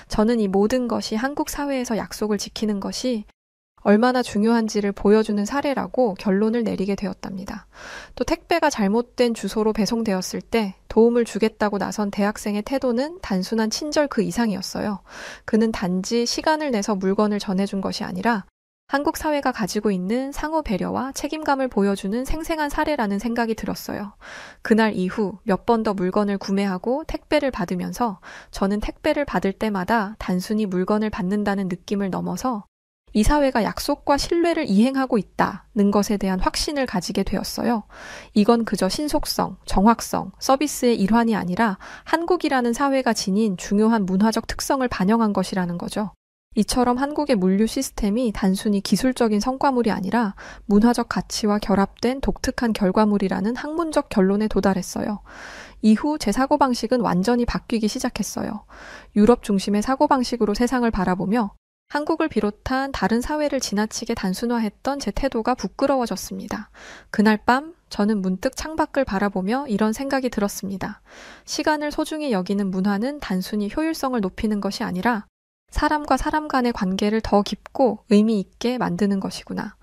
저는 이 모든 것이 한국 사회에서 약속을 지키는 것이 얼마나 중요한지를 보여주는 사례라고 결론을 내리게 되었답니다. 또 택배가 잘못된 주소로 배송되었을 때 도움을 주겠다고 나선 대학생의 태도는 단순한 친절 그 이상이었어요. 그는 단지 시간을 내서 물건을 전해준 것이 아니라 한국 사회가 가지고 있는 상호 배려와 책임감을 보여주는 생생한 사례라는 생각이 들었어요. 그날 이후 몇 번 더 물건을 구매하고 택배를 받으면서 저는 택배를 받을 때마다 단순히 물건을 받는다는 느낌을 넘어서 이 사회가 약속과 신뢰를 이행하고 있다는 것에 대한 확신을 가지게 되었어요. 이건 그저 신속성, 정확성, 서비스의 일환이 아니라 한국이라는 사회가 지닌 중요한 문화적 특성을 반영한 것이라는 거죠. 이처럼 한국의 물류 시스템이 단순히 기술적인 성과물이 아니라 문화적 가치와 결합된 독특한 결과물이라는 학문적 결론에 도달했어요. 이후 제 사고방식은 완전히 바뀌기 시작했어요. 유럽 중심의 사고방식으로 세상을 바라보며 한국을 비롯한 다른 사회를 지나치게 단순화했던 제 태도가 부끄러워졌습니다. 그날 밤 저는 문득 창밖을 바라보며 이런 생각이 들었습니다. 시간을 소중히 여기는 문화는 단순히 효율성을 높이는 것이 아니라 사람과 사람 간의 관계를 더 깊고 의미 있게 만드는 것이구나.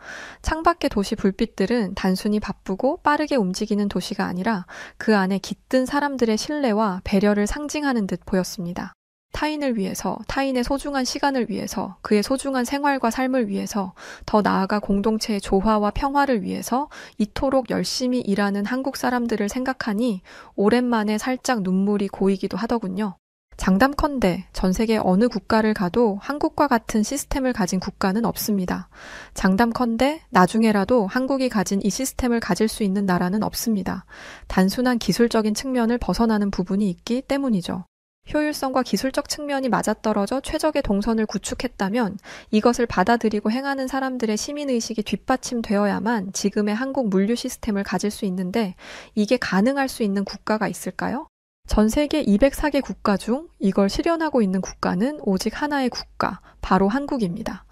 창밖의 도시 불빛들은 단순히 바쁘고 빠르게 움직이는 도시가 아니라 그 안에 깃든 사람들의 신뢰와 배려를 상징하는 듯 보였습니다. 타인을 위해서, 타인의 소중한 시간을 위해서, 그의 소중한 생활과 삶을 위해서, 더 나아가 공동체의 조화와 평화를 위해서 이토록 열심히 일하는 한국 사람들을 생각하니 오랜만에 살짝 눈물이 고이기도 하더군요. 장담컨대 전 세계 어느 국가를 가도 한국과 같은 시스템을 가진 국가는 없습니다. 장담컨대 나중에라도 한국이 가진 이 시스템을 가질 수 있는 나라는 없습니다. 단순한 기술적인 측면을 벗어나는 부분이 있기 때문이죠. 효율성과 기술적 측면이 맞아떨어져 최적의 동선을 구축했다면 이것을 받아들이고 행하는 사람들의 시민의식이 뒷받침되어야만 지금의 한국 물류 시스템을 가질 수 있는데 이게 가능할 수 있는 국가가 있을까요? 전 세계 204개 국가 중 이걸 실현하고 있는 국가는 오직 하나의 국가, 바로 한국입니다.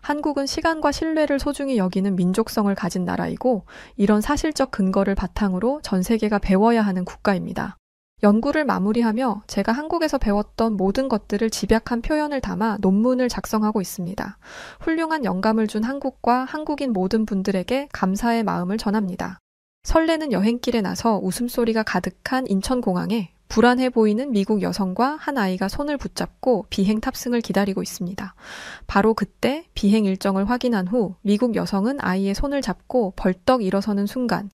한국은 시간과 신뢰를 소중히 여기는 민족성을 가진 나라이고 이런 사실적 근거를 바탕으로 전 세계가 배워야 하는 국가입니다. 연구를 마무리하며 제가 한국에서 배웠던 모든 것들을 집약한 표현을 담아 논문을 작성하고 있습니다. 훌륭한 영감을 준 한국과 한국인 모든 분들에게 감사의 마음을 전합니다. 설레는 여행길에 나서 웃음소리가 가득한 인천공항에 불안해 보이는 미국 여성과 한 아이가 손을 붙잡고 비행 탑승을 기다리고 있습니다. 바로 그때 비행 일정을 확인한 후 미국 여성은 아이의 손을 잡고 벌떡 일어서는 순간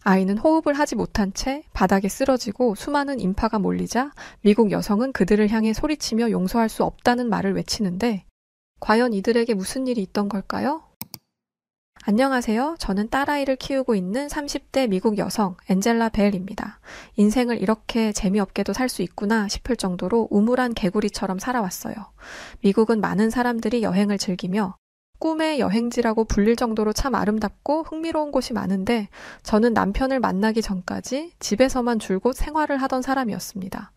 아이는 호흡을 하지 못한 채 바닥에 쓰러지고 수많은 인파가 몰리자 미국 여성은 그들을 향해 소리치며 용서할 수 없다는 말을 외치는데 과연 이들에게 무슨 일이 있던 걸까요? 안녕하세요. 저는 딸아이를 키우고 있는 30대 미국 여성 엔젤라 벨입니다. 인생을 이렇게 재미없게도 살 수 있구나 싶을 정도로 우물한 개구리처럼 살아왔어요. 미국은 많은 사람들이 여행을 즐기며 꿈의 여행지라고 불릴 정도로 참 아름답고 흥미로운 곳이 많은데 저는 남편을 만나기 전까지 집에서만 줄곧 생활을 하던 사람이었습니다.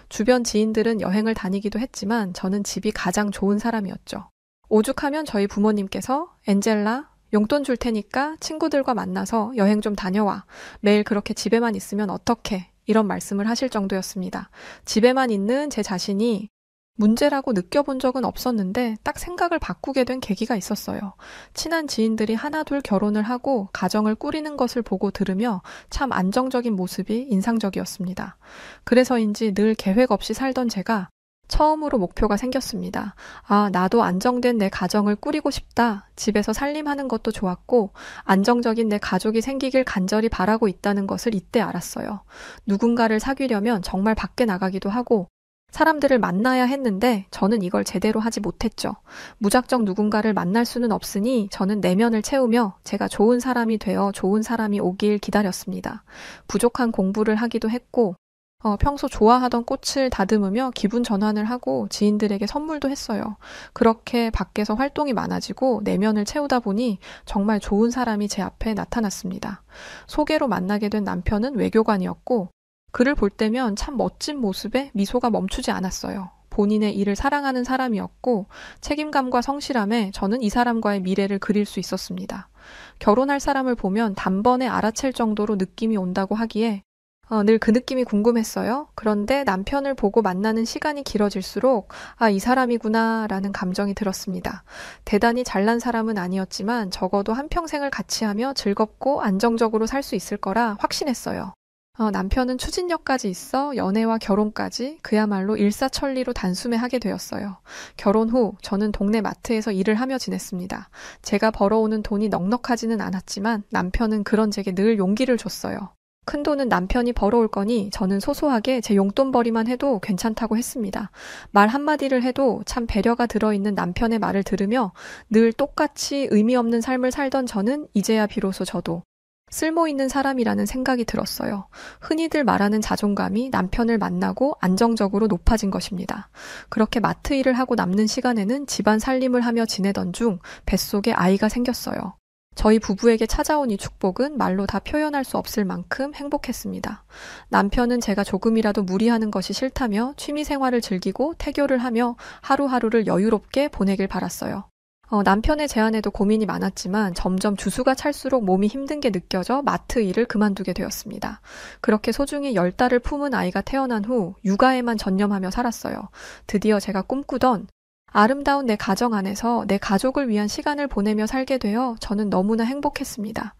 주변 지인들은 여행을 다니기도 했지만 저는 집이 가장 좋은 사람이었죠. 오죽하면 저희 부모님께서 엔젤라, 용돈 줄 테니까 친구들과 만나서 여행 좀 다녀와. 매일 그렇게 집에만 있으면 어떡해. 이런 말씀을 하실 정도였습니다. 집에만 있는 제 자신이 문제라고 느껴본 적은 없었는데 딱 생각을 바꾸게 된 계기가 있었어요. 친한 지인들이 하나둘 결혼을 하고 가정을 꾸리는 것을 보고 들으며 참 안정적인 모습이 인상적이었습니다. 그래서인지 늘 계획 없이 살던 제가 처음으로 목표가 생겼습니다. 아, 나도 안정된 내 가정을 꾸리고 싶다. 집에서 살림하는 것도 좋았고 안정적인 내 가족이 생기길 간절히 바라고 있다는 것을 이때 알았어요. 누군가를 사귀려면 정말 밖에 나가기도 하고 사람들을 만나야 했는데 저는 이걸 제대로 하지 못했죠. 무작정 누군가를 만날 수는 없으니 저는 내면을 채우며 제가 좋은 사람이 되어 좋은 사람이 오길 기다렸습니다. 부족한 공부를 하기도 했고 평소 좋아하던 꽃을 다듬으며 기분 전환을 하고 지인들에게 선물도 했어요. 그렇게 밖에서 활동이 많아지고 내면을 채우다 보니 정말 좋은 사람이 제 앞에 나타났습니다. 소개로 만나게 된 남편은 외교관이었고 그를 볼 때면 참 멋진 모습에 미소가 멈추지 않았어요. 본인의 일을 사랑하는 사람이었고 책임감과 성실함에 저는 이 사람과의 미래를 그릴 수 있었습니다. 결혼할 사람을 보면 단번에 알아챌 정도로 느낌이 온다고 하기에 늘 그 느낌이 궁금했어요. 그런데 남편을 보고 만나는 시간이 길어질수록 이 사람이구나 라는 감정이 들었습니다. 대단히 잘난 사람은 아니었지만 적어도 한평생을 같이 하며 즐겁고 안정적으로 살 수 있을 거라 확신했어요. 남편은 추진력까지 있어 연애와 결혼까지 그야말로 일사천리로 단숨에 하게 되었어요. 결혼 후 저는 동네 마트에서 일을 하며 지냈습니다. 제가 벌어오는 돈이 넉넉하지는 않았지만 남편은 그런 제게 늘 용기를 줬어요. 큰 돈은 남편이 벌어올 거니 저는 소소하게 제 용돈벌이만 해도 괜찮다고 했습니다. 말 한마디를 해도 참 배려가 들어있는 남편의 말을 들으며 늘 똑같이 의미 없는 삶을 살던 저는 이제야 비로소 저도 쓸모있는 사람이라는 생각이 들었어요. 흔히들 말하는 자존감이 남편을 만나고 안정적으로 높아진 것입니다. 그렇게 마트 일을 하고 남는 시간에는 집안 살림을 하며 지내던 중 뱃속에 아이가 생겼어요. 저희 부부에게 찾아온 이 축복은 말로 다 표현할 수 없을 만큼 행복했습니다. 남편은 제가 조금이라도 무리하는 것이 싫다며 취미 생활을 즐기고 태교를 하며 하루하루를 여유롭게 보내길 바랐어요. 남편의 제안에도 고민이 많았지만 점점 주수가 찰수록 몸이 힘든 게 느껴져 마트 일을 그만두게 되었습니다. 그렇게 소중히 10달을 품은 아이가 태어난 후 육아에만 전념하며 살았어요. 드디어 제가 꿈꾸던 아름다운 내 가정 안에서 내 가족을 위한 시간을 보내며 살게 되어 저는 너무나 행복했습니다.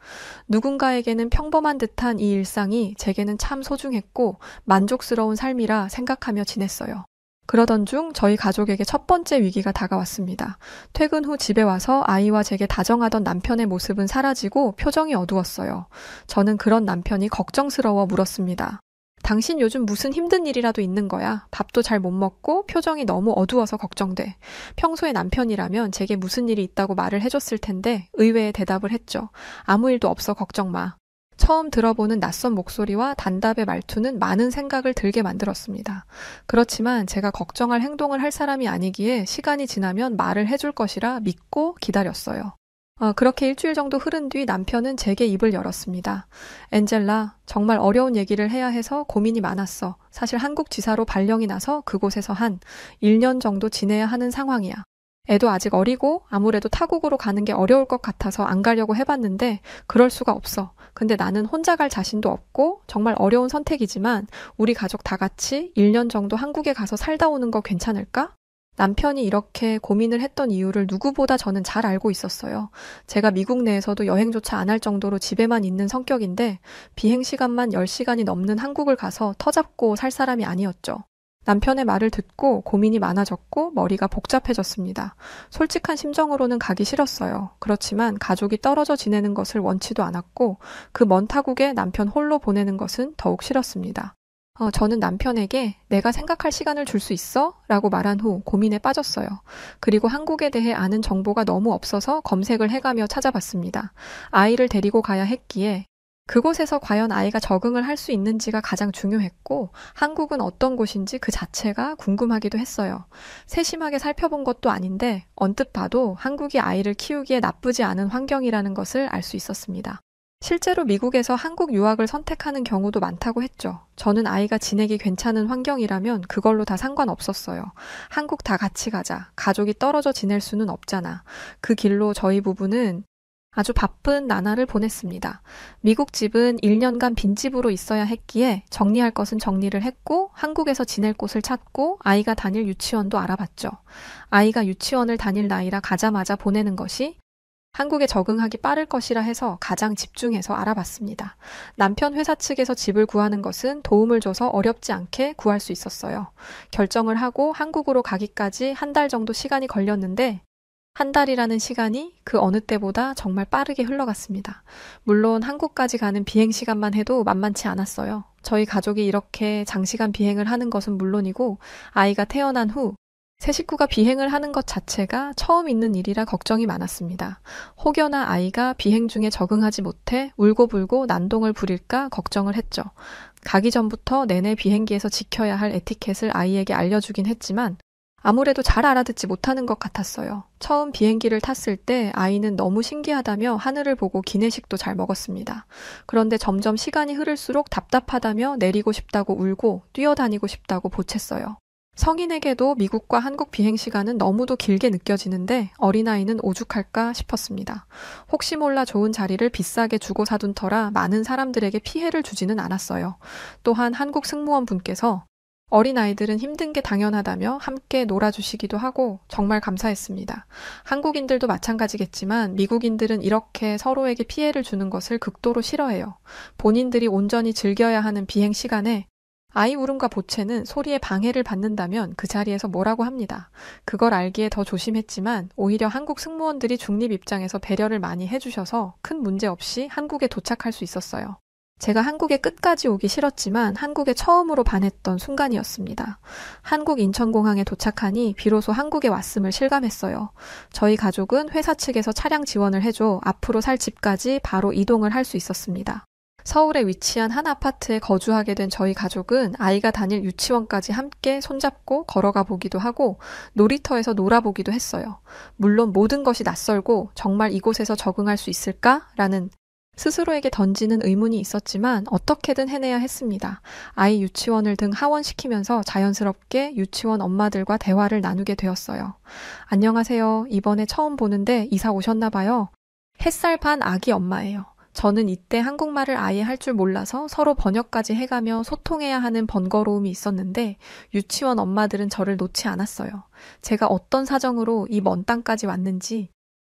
누군가에게는 평범한 듯한 이 일상이 제게는 참 소중했고 만족스러운 삶이라 생각하며 지냈어요. 그러던 중 저희 가족에게 첫 번째 위기가 다가왔습니다. 퇴근 후 집에 와서 아이와 제게 다정하던 남편의 모습은 사라지고 표정이 어두웠어요. 저는 그런 남편이 걱정스러워 물었습니다. 당신 요즘 무슨 힘든 일이라도 있는 거야? 밥도 잘 못 먹고 표정이 너무 어두워서 걱정돼. 평소에 남편이라면 제게 무슨 일이 있다고 말을 해줬을 텐데 의외의 대답을 했죠. 아무 일도 없어, 걱정 마. 처음 들어보는 낯선 목소리와 단답의 말투는 많은 생각을 들게 만들었습니다. 그렇지만 제가 걱정할 행동을 할 사람이 아니기에 시간이 지나면 말을 해줄 것이라 믿고 기다렸어요. 그렇게 일주일 정도 흐른 뒤 남편은 제게 입을 열었습니다. 엔젤라, 정말 어려운 얘기를 해야 해서 고민이 많았어. 사실 한국 지사로 발령이 나서 그곳에서 한 1년 정도 지내야 하는 상황이야. 애도 아직 어리고 아무래도 타국으로 가는 게 어려울 것 같아서 안 가려고 해봤는데 그럴 수가 없어. 근데 나는 혼자 갈 자신도 없고 정말 어려운 선택이지만 우리 가족 다 같이 1년 정도 한국에 가서 살다 오는 거 괜찮을까? 남편이 이렇게 고민을 했던 이유를 누구보다 저는 잘 알고 있었어요. 제가 미국 내에서도 여행조차 안 할 정도로 집에만 있는 성격인데 비행시간만 10시간이 넘는 한국을 가서 터잡고 살 사람이 아니었죠. 남편의 말을 듣고 고민이 많아졌고 머리가 복잡해졌습니다. 솔직한 심정으로는 가기 싫었어요. 그렇지만 가족이 떨어져 지내는 것을 원치도 않았고 그 먼 타국에 남편 홀로 보내는 것은 더욱 싫었습니다. 저는 남편에게 내가 생각할 시간을 줄 수 있어? 라고 말한 후 고민에 빠졌어요. 그리고 한국에 대해 아는 정보가 너무 없어서 검색을 해가며 찾아봤습니다. 아이를 데리고 가야 했기에 그곳에서 과연 아이가 적응을 할 수 있는지가 가장 중요했고 한국은 어떤 곳인지 그 자체가 궁금하기도 했어요. 세심하게 살펴본 것도 아닌데 언뜻 봐도 한국이 아이를 키우기에 나쁘지 않은 환경이라는 것을 알 수 있었습니다. 실제로 미국에서 한국 유학을 선택하는 경우도 많다고 했죠. 저는 아이가 지내기 괜찮은 환경이라면 그걸로 다 상관없었어요. 한국 다 같이 가자. 가족이 떨어져 지낼 수는 없잖아. 그 길로 저희 부부는 아주 바쁜 나날을 보냈습니다. 미국 집은 1년간 빈집으로 있어야 했기에 정리할 것은 정리를 했고 한국에서 지낼 곳을 찾고 아이가 다닐 유치원도 알아봤죠. 아이가 유치원을 다닐 나이라 가자마자 보내는 것이 한국에 적응하기 빠를 것이라 해서 가장 집중해서 알아봤습니다. 남편 회사 측에서 집을 구하는 것은 도움을 줘서 어렵지 않게 구할 수 있었어요. 결정을 하고 한국으로 가기까지 한 달 정도 시간이 걸렸는데 한 달이라는 시간이 그 어느 때보다 정말 빠르게 흘러갔습니다. 물론 한국까지 가는 비행 시간만 해도 만만치 않았어요. 저희 가족이 이렇게 장시간 비행을 하는 것은 물론이고 아이가 태어난 후 새 식구가 비행을 하는 것 자체가 처음 있는 일이라 걱정이 많았습니다. 혹여나 아이가 비행 중에 적응하지 못해 울고불고 난동을 부릴까 걱정을 했죠. 가기 전부터 내내 비행기에서 지켜야 할 에티켓을 아이에게 알려주긴 했지만 아무래도 잘 알아듣지 못하는 것 같았어요. 처음 비행기를 탔을 때 아이는 너무 신기하다며 하늘을 보고 기내식도 잘 먹었습니다. 그런데 점점 시간이 흐를수록 답답하다며 내리고 싶다고 울고 뛰어다니고 싶다고 보챘어요. 성인에게도 미국과 한국 비행 시간은 너무도 길게 느껴지는데 어린아이는 오죽할까 싶었습니다. 혹시 몰라 좋은 자리를 비싸게 주고 사둔 터라 많은 사람들에게 피해를 주지는 않았어요. 또한 한국 승무원분께서 어린아이들은 힘든 게 당연하다며 함께 놀아주시기도 하고 정말 감사했습니다. 한국인들도 마찬가지겠지만 미국인들은 이렇게 서로에게 피해를 주는 것을 극도로 싫어해요. 본인들이 온전히 즐겨야 하는 비행 시간에 아이 울음과 보채는 소리에 방해를 받는다면 그 자리에서 뭐라고 합니다. 그걸 알기에 더 조심했지만 오히려 한국 승무원들이 중립 입장에서 배려를 많이 해주셔서 큰 문제 없이 한국에 도착할 수 있었어요. 제가 한국에 끝까지 오기 싫었지만 한국에 처음으로 반했던 순간이었습니다. 한국 인천공항에 도착하니 비로소 한국에 왔음을 실감했어요. 저희 가족은 회사 측에서 차량 지원을 해줘 앞으로 살 집까지 바로 이동을 할 수 있었습니다. 서울에 위치한 한 아파트에 거주하게 된 저희 가족은 아이가 다닐 유치원까지 함께 손잡고 걸어가 보기도 하고 놀이터에서 놀아보기도 했어요. 물론 모든 것이 낯설고 정말 이곳에서 적응할 수 있을까라는 스스로에게 던지는 의문이 있었지만 어떻게든 해내야 했습니다. 아이 유치원을 등 하원시키면서 자연스럽게 유치원 엄마들과 대화를 나누게 되었어요. 안녕하세요. 이번에 처음 보는데 이사 오셨나 봐요. 햇살 반 아기 엄마예요. 저는 이때 한국말을 아예 할 줄 몰라서 서로 번역까지 해가며 소통해야 하는 번거로움이 있었는데 유치원 엄마들은 저를 놓지 않았어요. 제가 어떤 사정으로 이 먼 땅까지 왔는지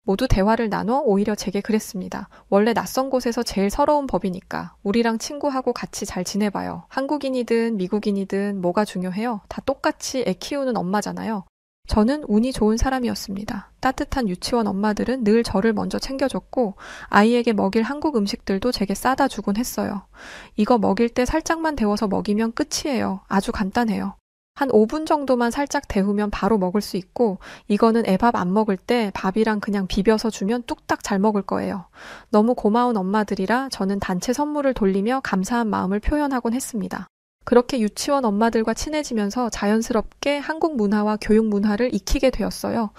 모두 대화를 나눠 오히려 제게 그랬습니다. 원래 낯선 곳에서 제일 서러운 법이니까 우리랑 친구하고 같이 잘 지내봐요. 한국인이든 미국인이든 뭐가 중요해요? 다 똑같이 애 키우는 엄마잖아요. 저는 운이 좋은 사람이었습니다. 따뜻한 유치원 엄마들은 늘 저를 먼저 챙겨줬고 아이에게 먹일 한국 음식들도 제게 싸다 주곤 했어요. 이거 먹일 때 살짝만 데워서 먹이면 끝이에요. 아주 간단해요. 한 5분 정도만 살짝 데우면 바로 먹을 수 있고 이거는 애 밥 안 먹을 때 밥이랑 그냥 비벼서 주면 뚝딱 잘 먹을 거예요. 너무 고마운 엄마들이라 저는 단체 선물을 돌리며 감사한 마음을 표현하곤 했습니다. 그렇게 유치원 엄마들과 친해지면서 자연스럽게 한국 문화와 교육 문화를 익히게 되었어요.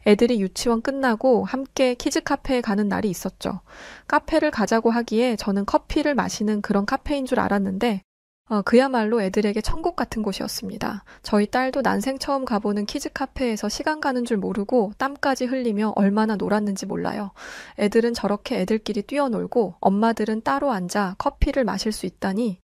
애들이 유치원 끝나고 함께 키즈 카페에 가는 날이 있었죠. 카페를 가자고 하기에 저는 커피를 마시는 그런 카페인 줄 알았는데 그야말로 애들에게 천국 같은 곳이었습니다. 저희 딸도 난생 처음 가보는 키즈 카페에서 시간 가는 줄 모르고 땀까지 흘리며 얼마나 놀았는지 몰라요. 애들은 저렇게 애들끼리 뛰어놀고 엄마들은 따로 앉아 커피를 마실 수 있다니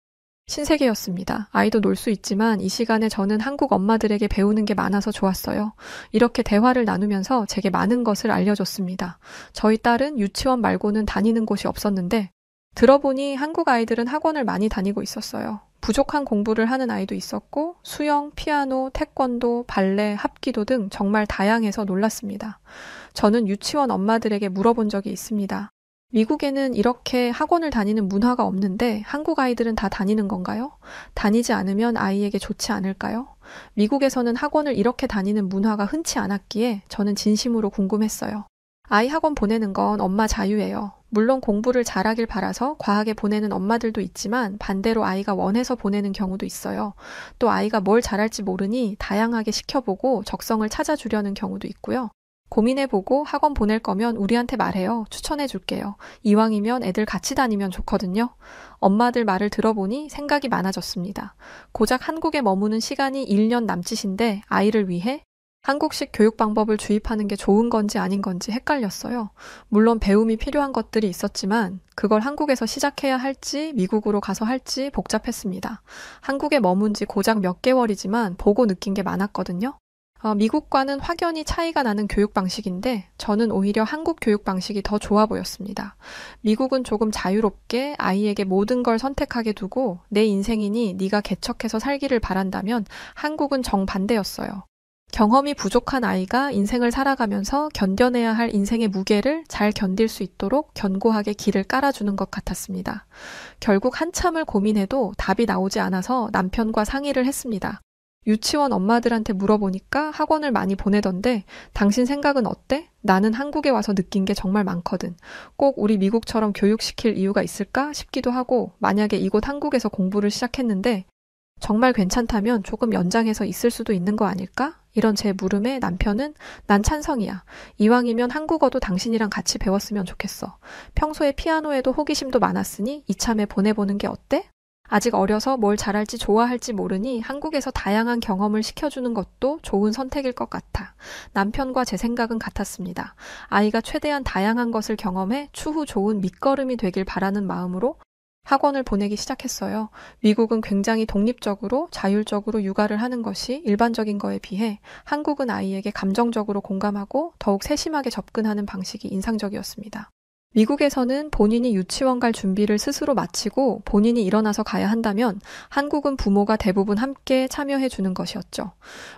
신세계였습니다. 아이도 놀 수 있지만 이 시간에 저는 한국 엄마들에게 배우는 게 많아서 좋았어요. 이렇게 대화를 나누면서 제게 많은 것을 알려줬습니다. 저희 딸은 유치원 말고는 다니는 곳이 없었는데 들어보니 한국 아이들은 학원을 많이 다니고 있었어요. 부족한 공부를 하는 아이도 있었고 수영, 피아노, 태권도, 발레, 합기도 등 정말 다양해서 놀랐습니다. 저는 유치원 엄마들에게 물어본 적이 있습니다. 미국에는 이렇게 학원을 다니는 문화가 없는데 한국 아이들은 다 다니는 건가요? 다니지 않으면 아이에게 좋지 않을까요? 미국에서는 학원을 이렇게 다니는 문화가 흔치 않았기에 저는 진심으로 궁금했어요. 아이 학원 보내는 건 엄마 자유예요. 물론 공부를 잘하길 바라서 과하게 보내는 엄마들도 있지만 반대로 아이가 원해서 보내는 경우도 있어요. 또 아이가 뭘 잘할지 모르니 다양하게 시켜보고 적성을 찾아주려는 경우도 있고요. 고민해보고 학원 보낼 거면 우리한테 말해요. 추천해줄게요. 이왕이면 애들 같이 다니면 좋거든요. 엄마들 말을 들어보니 생각이 많아졌습니다. 고작 한국에 머무는 시간이 1년 남짓인데 아이를 위해 한국식 교육 방법을 주입하는 게 좋은 건지 아닌 건지 헷갈렸어요. 물론 배움이 필요한 것들이 있었지만 그걸 한국에서 시작해야 할지 미국으로 가서 할지 복잡했습니다. 한국에 머문 지 고작 몇 개월이지만 보고 느낀 게 많았거든요. 미국과는 확연히 차이가 나는 교육 방식인데 저는 오히려 한국 교육 방식이 더 좋아 보였습니다. 미국은 조금 자유롭게 아이에게 모든 걸 선택하게 두고 내 인생이니 네가 개척해서 살기를 바란다면 한국은 정반대였어요. 경험이 부족한 아이가 인생을 살아가면서 견뎌내야 할 인생의 무게를 잘 견딜 수 있도록 견고하게 길을 깔아주는 것 같았습니다. 결국 한참을 고민해도 답이 나오지 않아서 남편과 상의를 했습니다. 유치원 엄마들한테 물어보니까 학원을 많이 보내던데 당신 생각은 어때? 나는 한국에 와서 느낀 게 정말 많거든. 꼭 우리 미국처럼 교육시킬 이유가 있을까 싶기도 하고 만약에 이곳 한국에서 공부를 시작했는데 정말 괜찮다면 조금 연장해서 있을 수도 있는 거 아닐까? 이런 제 물음에 남편은 난 찬성이야. 이왕이면 한국어도 당신이랑 같이 배웠으면 좋겠어. 평소에 피아노에도 호기심도 많았으니 이참에 보내보는 게 어때? 아직 어려서 뭘 잘할지 좋아할지 모르니 한국에서 다양한 경험을 시켜주는 것도 좋은 선택일 것 같아. 남편과 제 생각은 같았습니다. 아이가 최대한 다양한 것을 경험해 추후 좋은 밑거름이 되길 바라는 마음으로 학원을 보내기 시작했어요. 미국은 굉장히 독립적으로 자율적으로 육아를 하는 것이 일반적인 거에 비해 한국은 아이에게 감정적으로 공감하고 더욱 세심하게 접근하는 방식이 인상적이었습니다. 미국에서는 본인이 유치원 갈 준비를 스스로 마치고 본인이 일어나서 가야 한다면 한국은 부모가 대부분 함께 참여해 주는 것이었죠.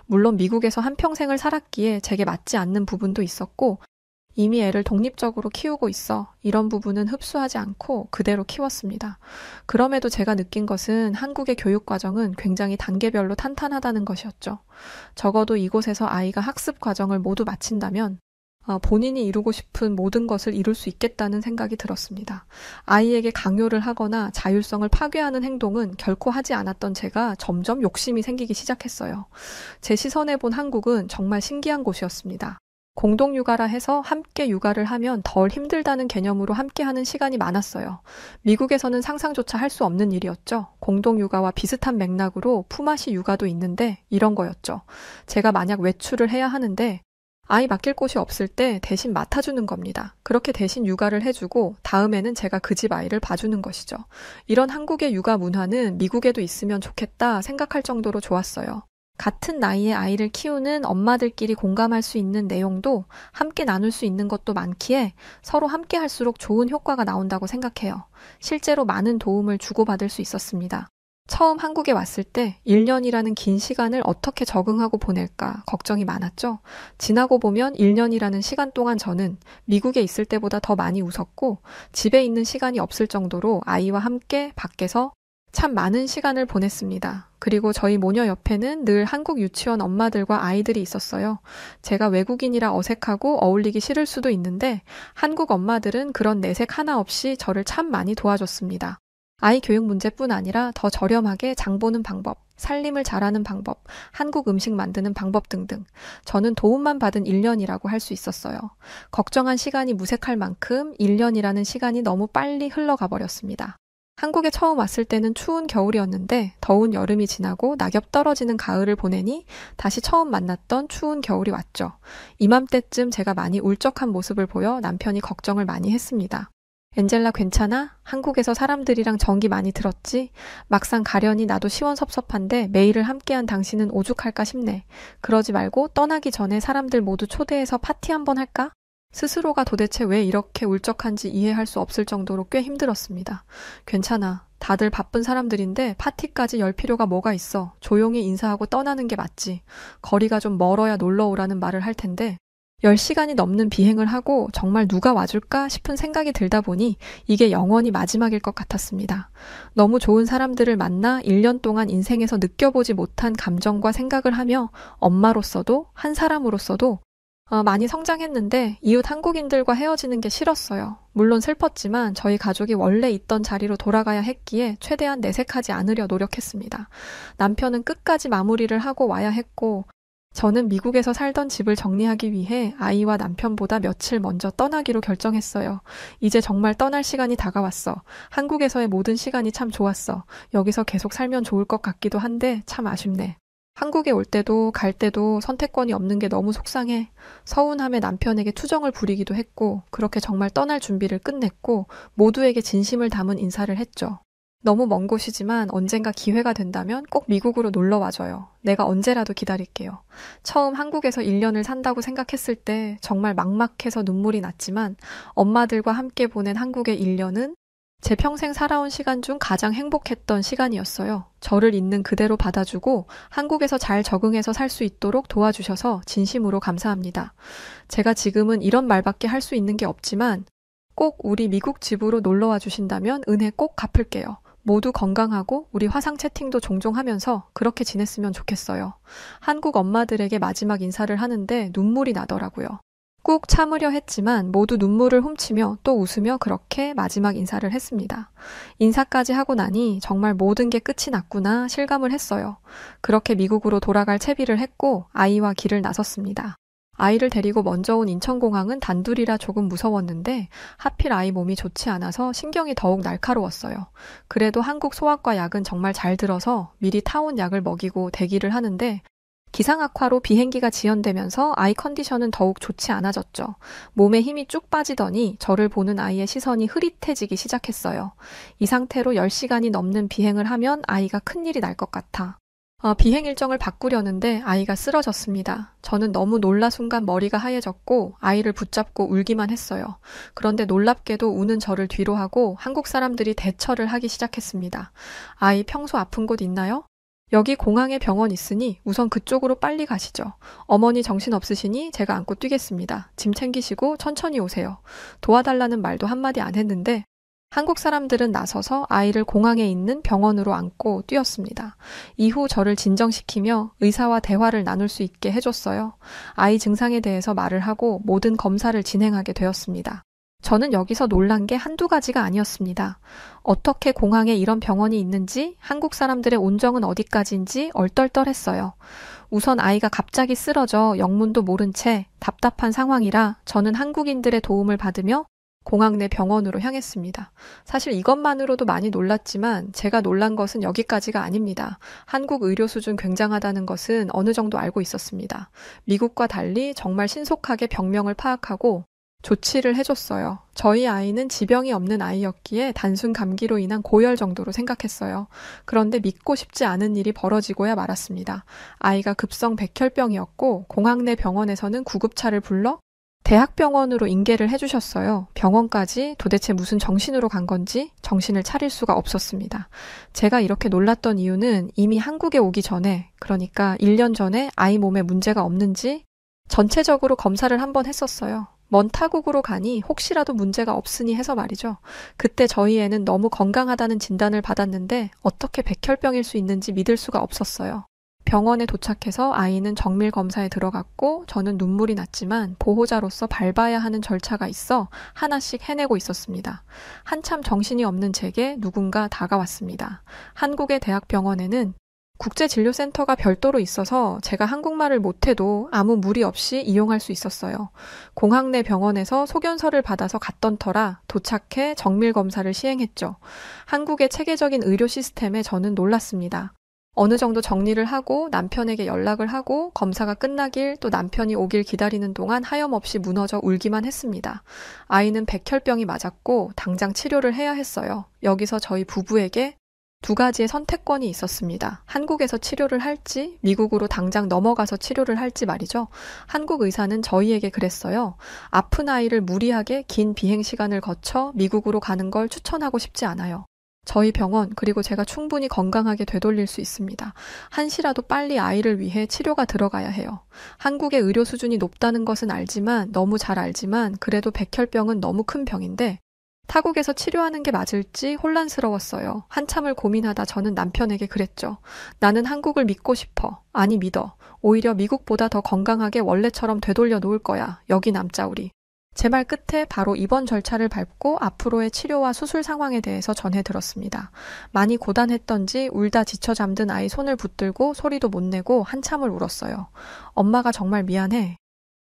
물론 미국에서 한평생을 살았기에 제게 맞지 않는 부분도 있었고 이미 애를 독립적으로 키우고 있어 이런 부분은 흡수하지 않고 그대로 키웠습니다. 그럼에도 제가 느낀 것은 한국의 교육 과정은 굉장히 단계별로 탄탄하다는 것이었죠. 적어도 이곳에서 아이가 학습 과정을 모두 마친다면 본인이 이루고 싶은 모든 것을 이룰 수 있겠다는 생각이 들었습니다. 아이에게 강요를 하거나 자율성을 파괴하는 행동은 결코 하지 않았던 제가 점점 욕심이 생기기 시작했어요. 제 시선에 본 한국은 정말 신기한 곳이었습니다. 공동육아라 해서 함께 육아를 하면 덜 힘들다는 개념으로 함께하는 시간이 많았어요. 미국에서는 상상조차 할 수 없는 일이었죠. 공동육아와 비슷한 맥락으로 품앗이 육아도 있는데 이런 거였죠. 제가 만약 외출을 해야 하는데 아이 맡길 곳이 없을 때 대신 맡아주는 겁니다. 그렇게 대신 육아를 해주고 다음에는 제가 그 집 아이를 봐주는 것이죠. 이런 한국의 육아 문화는 미국에도 있으면 좋겠다 생각할 정도로 좋았어요. 같은 나이의 아이를 키우는 엄마들끼리 공감할 수 있는 내용도 함께 나눌 수 있는 것도 많기에 서로 함께 할수록 좋은 효과가 나온다고 생각해요. 실제로 많은 도움을 주고받을 수 있었습니다. 처음 한국에 왔을 때 1년이라는 긴 시간을 어떻게 적응하고 보낼까 걱정이 많았죠. 지나고 보면 1년이라는 시간 동안 저는 미국에 있을 때보다 더 많이 웃었고 집에 있는 시간이 없을 정도로 아이와 함께 밖에서 참 많은 시간을 보냈습니다. 그리고 저희 모녀 옆에는 늘 한국 유치원 엄마들과 아이들이 있었어요. 제가 외국인이라 어색하고 어울리기 싫을 수도 있는데 한국 엄마들은 그런 내색 하나 없이 저를 참 많이 도와줬습니다. 아이 교육 문제뿐 아니라 더 저렴하게 장 보는 방법, 살림을 잘하는 방법, 한국 음식 만드는 방법 등등. 저는 도움만 받은 1년이라고 할 수 있었어요. 걱정한 시간이 무색할 만큼 1년이라는 시간이 너무 빨리 흘러가 버렸습니다. 한국에 처음 왔을 때는 추운 겨울이었는데 더운 여름이 지나고 낙엽 떨어지는 가을을 보내니 다시 처음 만났던 추운 겨울이 왔죠. 이맘때쯤 제가 많이 울적한 모습을 보여 남편이 걱정을 많이 했습니다. 엔젤라 괜찮아? 한국에서 사람들이랑 정이 많이 들었지? 막상 가려니 나도 시원섭섭한데 매일을 함께한 당신은 오죽할까 싶네. 그러지 말고 떠나기 전에 사람들 모두 초대해서 파티 한번 할까? 스스로가 도대체 왜 이렇게 울적한지 이해할 수 없을 정도로 꽤 힘들었습니다. 괜찮아. 다들 바쁜 사람들인데 파티까지 열 필요가 뭐가 있어. 조용히 인사하고 떠나는 게 맞지. 거리가 좀 멀어야 놀러 오라는 말을 할 텐데 10시간이 넘는 비행을 하고 정말 누가 와줄까 싶은 생각이 들다 보니 이게 영원히 마지막일 것 같았습니다. 너무 좋은 사람들을 만나 1년 동안 인생에서 느껴보지 못한 감정과 생각을 하며 엄마로서도 한 사람으로서도 많이 성장했는데 이웃 한국인들과 헤어지는 게 싫었어요. 물론 슬펐지만 저희 가족이 원래 있던 자리로 돌아가야 했기에 최대한 내색하지 않으려 노력했습니다. 남편은 끝까지 마무리를 하고 와야 했고 저는 미국에서 살던 집을 정리하기 위해 아이와 남편보다 며칠 먼저 떠나기로 결정했어요. 이제 정말 떠날 시간이 다가왔어. 한국에서의 모든 시간이 참 좋았어. 여기서 계속 살면 좋을 것 같기도 한데 참 아쉽네. 한국에 올 때도 갈 때도 선택권이 없는 게 너무 속상해. 서운함에 남편에게 투정을 부리기도 했고, 그렇게 정말 떠날 준비를 끝냈고, 모두에게 진심을 담은 인사를 했죠. 너무 먼 곳이지만 언젠가 기회가 된다면 꼭 미국으로 놀러 와줘요. 내가 언제라도 기다릴게요. 처음 한국에서 1년을 산다고 생각했을 때 정말 막막해서 눈물이 났지만 엄마들과 함께 보낸 한국의 1년은 제 평생 살아온 시간 중 가장 행복했던 시간이었어요. 저를 있는 그대로 받아주고 한국에서 잘 적응해서 살 수 있도록 도와주셔서 진심으로 감사합니다. 제가 지금은 이런 말밖에 할 수 있는 게 없지만 꼭 우리 미국 집으로 놀러와 주신다면 은혜 꼭 갚을게요. 모두 건강하고 우리 화상 채팅도 종종 하면서 그렇게 지냈으면 좋겠어요. 한국 엄마들에게 마지막 인사를 하는데 눈물이 나더라고요. 꾹 참으려 했지만 모두 눈물을 훔치며 또 웃으며 그렇게 마지막 인사를 했습니다. 인사까지 하고 나니 정말 모든 게 끝이 났구나 실감을 했어요. 그렇게 미국으로 돌아갈 채비를 했고 아이와 길을 나섰습니다. 아이를 데리고 먼저 온 인천공항은 단둘이라 조금 무서웠는데 하필 아이 몸이 좋지 않아서 신경이 더욱 날카로웠어요. 그래도 한국 소아과 약은 정말 잘 들어서 미리 타온 약을 먹이고 대기를 하는데 기상 악화로 비행기가 지연되면서 아이 컨디션은 더욱 좋지 않아졌죠. 몸에 힘이 쭉 빠지더니 저를 보는 아이의 시선이 흐릿해지기 시작했어요. 이 상태로 10시간이 넘는 비행을 하면 아이가 큰일이 날 것 같아. 비행 일정을 바꾸려는데 아이가 쓰러졌습니다. 저는 너무 놀라 순간 머리가 하얘졌고 아이를 붙잡고 울기만 했어요. 그런데 놀랍게도 우는 저를 뒤로 하고 한국 사람들이 대처를 하기 시작했습니다. 아이 평소 아픈 곳 있나요? 여기 공항에 병원 있으니 우선 그쪽으로 빨리 가시죠. 어머니 정신 없으시니 제가 안고 뛰겠습니다. 짐 챙기시고 천천히 오세요. 도와달라는 말도 한마디 안 했는데 한국 사람들은 나서서 아이를 공항에 있는 병원으로 안고 뛰었습니다. 이후 저를 진정시키며 의사와 대화를 나눌 수 있게 해줬어요. 아이 증상에 대해서 말을 하고 모든 검사를 진행하게 되었습니다. 저는 여기서 놀란 게 한두 가지가 아니었습니다. 어떻게 공항에 이런 병원이 있는지, 한국 사람들의 온정은 어디까지인지 얼떨떨했어요. 우선 아이가 갑자기 쓰러져 영문도 모른 채 답답한 상황이라 저는 한국인들의 도움을 받으며 공항 내 병원으로 향했습니다. 사실 이것만으로도 많이 놀랐지만 제가 놀란 것은 여기까지가 아닙니다. 한국 의료 수준 굉장하다는 것은 어느 정도 알고 있었습니다. 미국과 달리 정말 신속하게 병명을 파악하고 조치를 해줬어요. 저희 아이는 지병이 없는 아이였기에 단순 감기로 인한 고열 정도로 생각했어요. 그런데 믿고 싶지 않은 일이 벌어지고야 말았습니다. 아이가 급성 백혈병이었고 공항 내 병원에서는 구급차를 불러 대학병원으로 인계를 해주셨어요. 병원까지 도대체 무슨 정신으로 간 건지 정신을 차릴 수가 없었습니다. 제가 이렇게 놀랐던 이유는 이미 한국에 오기 전에, 그러니까 1년 전에 아이 몸에 문제가 없는지 전체적으로 검사를 한번 했었어요. 먼 타국으로 가니 혹시라도 문제가 없으니 해서 말이죠. 그때 저희 애는 너무 건강하다는 진단을 받았는데 어떻게 백혈병일 수 있는지 믿을 수가 없었어요. 병원에 도착해서 아이는 정밀 검사에 들어갔고 저는 눈물이 났지만 보호자로서 밟아야 하는 절차가 있어 하나씩 해내고 있었습니다. 한참 정신이 없는 제게 누군가 다가왔습니다. 한국의 대학병원에는 국제진료센터가 별도로 있어서 제가 한국말을 못해도 아무 무리 없이 이용할 수 있었어요. 공항 내 병원에서 소견서를 받아서 갔던 터라 도착해 정밀검사를 시행했죠. 한국의 체계적인 의료 시스템에 저는 놀랐습니다. 어느 정도 정리를 하고 남편에게 연락을 하고 검사가 끝나길 또 남편이 오길 기다리는 동안 하염없이 무너져 울기만 했습니다. 아이는 백혈병이 맞았고 당장 치료를 해야 했어요. 여기서 저희 부부에게 두 가지의 선택권이 있었습니다. 한국에서 치료를 할지, 미국으로 당장 넘어가서 치료를 할지 말이죠. 한국 의사는 저희에게 그랬어요. 아픈 아이를 무리하게 긴 비행 시간을 거쳐 미국으로 가는 걸 추천하고 싶지 않아요. 저희 병원 그리고 제가 충분히 건강하게 되돌릴 수 있습니다. 한시라도 빨리 아이를 위해 치료가 들어가야 해요. 한국의 의료 수준이 높다는 것은 알지만 너무 잘 알지만 그래도 백혈병은 너무 큰 병인데 타국에서 치료하는 게 맞을지 혼란스러웠어요. 한참을 고민하다 저는 남편에게 그랬죠. 나는 한국을 믿고 싶어. 아니 믿어. 오히려 미국보다 더 건강하게 원래처럼 되돌려 놓을 거야. 여기 남자 우리. 제 말 끝에 바로 입원 절차를 밟고 앞으로의 치료와 수술 상황에 대해서 전해 들었습니다. 많이 고단했던지 울다 지쳐 잠든 아이 손을 붙들고 소리도 못 내고 한참을 울었어요. 엄마가 정말 미안해.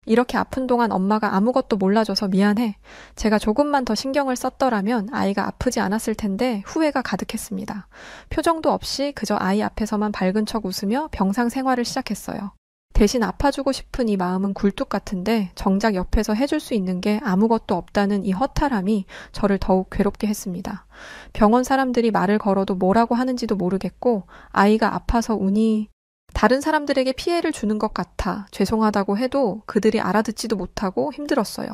이렇게 아픈 동안 엄마가 아무것도 몰라줘서 미안해. 제가 조금만 더 신경을 썼더라면 아이가 아프지 않았을 텐데 후회가 가득했습니다. 표정도 없이 그저 아이 앞에서만 밝은 척 웃으며 병상 생활을 시작했어요. 대신 아파주고 싶은 이 마음은 굴뚝 같은데 정작 옆에서 해줄 수 있는 게 아무것도 없다는 이 허탈함이 저를 더욱 괴롭게 했습니다. 병원 사람들이 말을 걸어도 뭐라고 하는지도 모르겠고 아이가 아파서 우니 다른 사람들에게 피해를 주는 것 같아 죄송하다고 해도 그들이 알아듣지도 못하고 힘들었어요.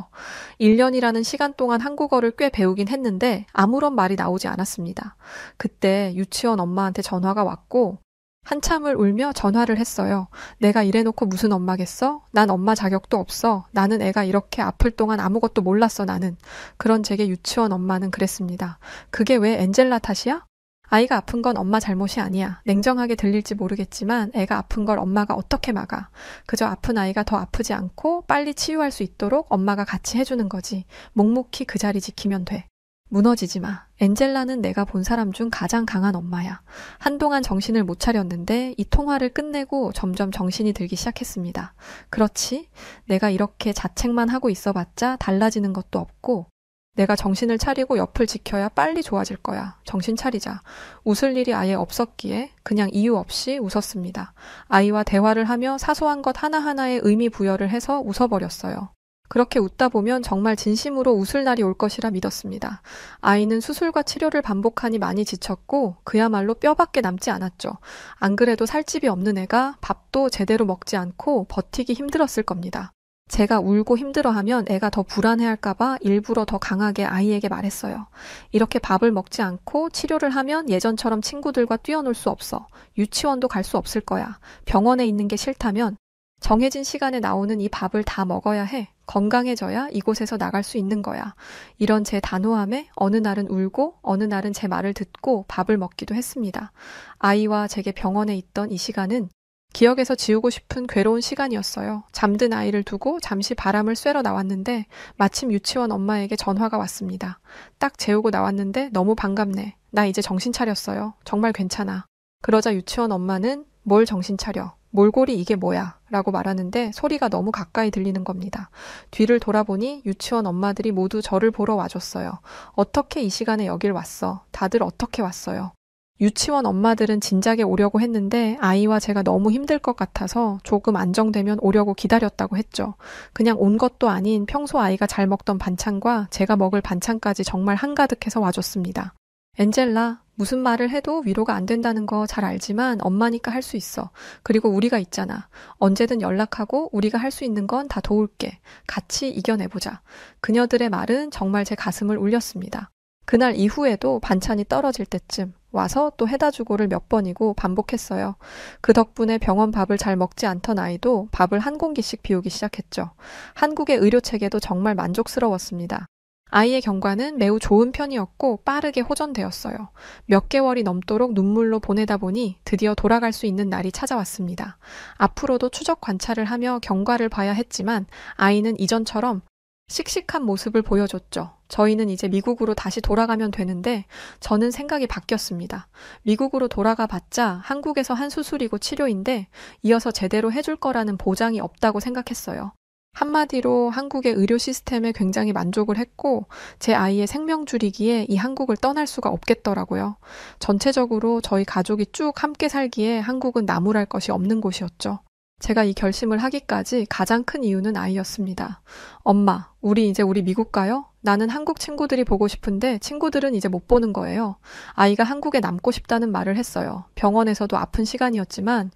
1년이라는 시간 동안 한국어를 꽤 배우긴 했는데 아무런 말이 나오지 않았습니다. 그때 유치원 엄마한테 전화가 왔고 한참을 울며 전화를 했어요. 내가 이래놓고 무슨 엄마겠어? 난 엄마 자격도 없어. 나는 애가 이렇게 아플 동안 아무것도 몰랐어 나는. 그런 제게 유치원 엄마는 그랬습니다. 그게 왜 엔젤라 탓이야? 아이가 아픈 건 엄마 잘못이 아니야. 냉정하게 들릴지 모르겠지만 애가 아픈 걸 엄마가 어떻게 막아. 그저 아픈 아이가 더 아프지 않고 빨리 치유할 수 있도록 엄마가 같이 해주는 거지. 묵묵히 그 자리 지키면 돼. 무너지지 마. 엔젤라는 내가 본 사람 중 가장 강한 엄마야. 한동안 정신을 못 차렸는데 이 통화를 끝내고 점점 정신이 들기 시작했습니다. 그렇지? 내가 이렇게 자책만 하고 있어봤자 달라지는 것도 없고 내가 정신을 차리고 옆을 지켜야 빨리 좋아질 거야. 정신 차리자. 웃을 일이 아예 없었기에 그냥 이유 없이 웃었습니다. 아이와 대화를 하며 사소한 것 하나하나에 의미 부여를 해서 웃어버렸어요. 그렇게 웃다 보면 정말 진심으로 웃을 날이 올 것이라 믿었습니다. 아이는 수술과 치료를 반복하니 많이 지쳤고 그야말로 뼈밖에 남지 않았죠. 안 그래도 살집이 없는 애가 밥도 제대로 먹지 않고 버티기 힘들었을 겁니다. 제가 울고 힘들어하면 애가 더 불안해할까봐 일부러 더 강하게 아이에게 말했어요. 이렇게 밥을 먹지 않고 치료를 하면 예전처럼 친구들과 뛰어놀 수 없어. 유치원도 갈 수 없을 거야. 병원에 있는 게 싫다면 정해진 시간에 나오는 이 밥을 다 먹어야 해. 건강해져야 이곳에서 나갈 수 있는 거야. 이런 제 단호함에 어느 날은 울고 어느 날은 제 말을 듣고 밥을 먹기도 했습니다. 아이와 제게 병원에 있던 이 시간은 기억에서 지우고 싶은 괴로운 시간이었어요. 잠든 아이를 두고 잠시 바람을 쐬러 나왔는데 마침 유치원 엄마에게 전화가 왔습니다. 딱 재우고 나왔는데 너무 반갑네. 나 이제 정신 차렸어요. 정말 괜찮아. 그러자 유치원 엄마는 뭘 정신 차려? 몰골이 이게 뭐야? 라고 말하는데 소리가 너무 가까이 들리는 겁니다. 뒤를 돌아보니 유치원 엄마들이 모두 저를 보러 와줬어요. 어떻게 이 시간에 여길 왔어? 다들 어떻게 왔어요? 유치원 엄마들은 진작에 오려고 했는데 아이와 제가 너무 힘들 것 같아서 조금 안정되면 오려고 기다렸다고 했죠. 그냥 온 것도 아닌 평소 아이가 잘 먹던 반찬과 제가 먹을 반찬까지 정말 한가득해서 와줬습니다. 엔젤라, 무슨 말을 해도 위로가 안 된다는 거 잘 알지만 엄마니까 할 수 있어. 그리고 우리가 있잖아. 언제든 연락하고 우리가 할 수 있는 건 다 도울게. 같이 이겨내보자. 그녀들의 말은 정말 제 가슴을 울렸습니다. 그날 이후에도 반찬이 떨어질 때쯤 와서 또 해다주고를 몇 번이고 반복했어요. 그 덕분에 병원 밥을 잘 먹지 않던 아이도 밥을 한 공기씩 비우기 시작했죠. 한국의 의료체계도 정말 만족스러웠습니다. 아이의 경과는 매우 좋은 편이었고 빠르게 호전되었어요. 몇 개월이 넘도록 눈물로 보내다 보니 드디어 돌아갈 수 있는 날이 찾아왔습니다. 앞으로도 추적 관찰을 하며 경과를 봐야 했지만 아이는 이전처럼 씩씩한 모습을 보여줬죠. 저희는 이제 미국으로 다시 돌아가면 되는데 저는 생각이 바뀌었습니다. 미국으로 돌아가 봤자 한국에서 한 수술이고 치료인데 이어서 제대로 해줄 거라는 보장이 없다고 생각했어요. 한마디로 한국의 의료 시스템에 굉장히 만족을 했고 제 아이의 생명줄이기에 이 한국을 떠날 수가 없겠더라고요. 전체적으로 저희 가족이 쭉 함께 살기에 한국은 나무랄 것이 없는 곳이었죠. 제가 이 결심을 하기까지 가장 큰 이유는 아이였습니다. 엄마, 우리 미국 가요? 나는 한국 친구들이 보고 싶은데 친구들은 이제 못 보는 거예요. 아이가 한국에 남고 싶다는 말을 했어요. 병원에서도 아픈 시간이었지만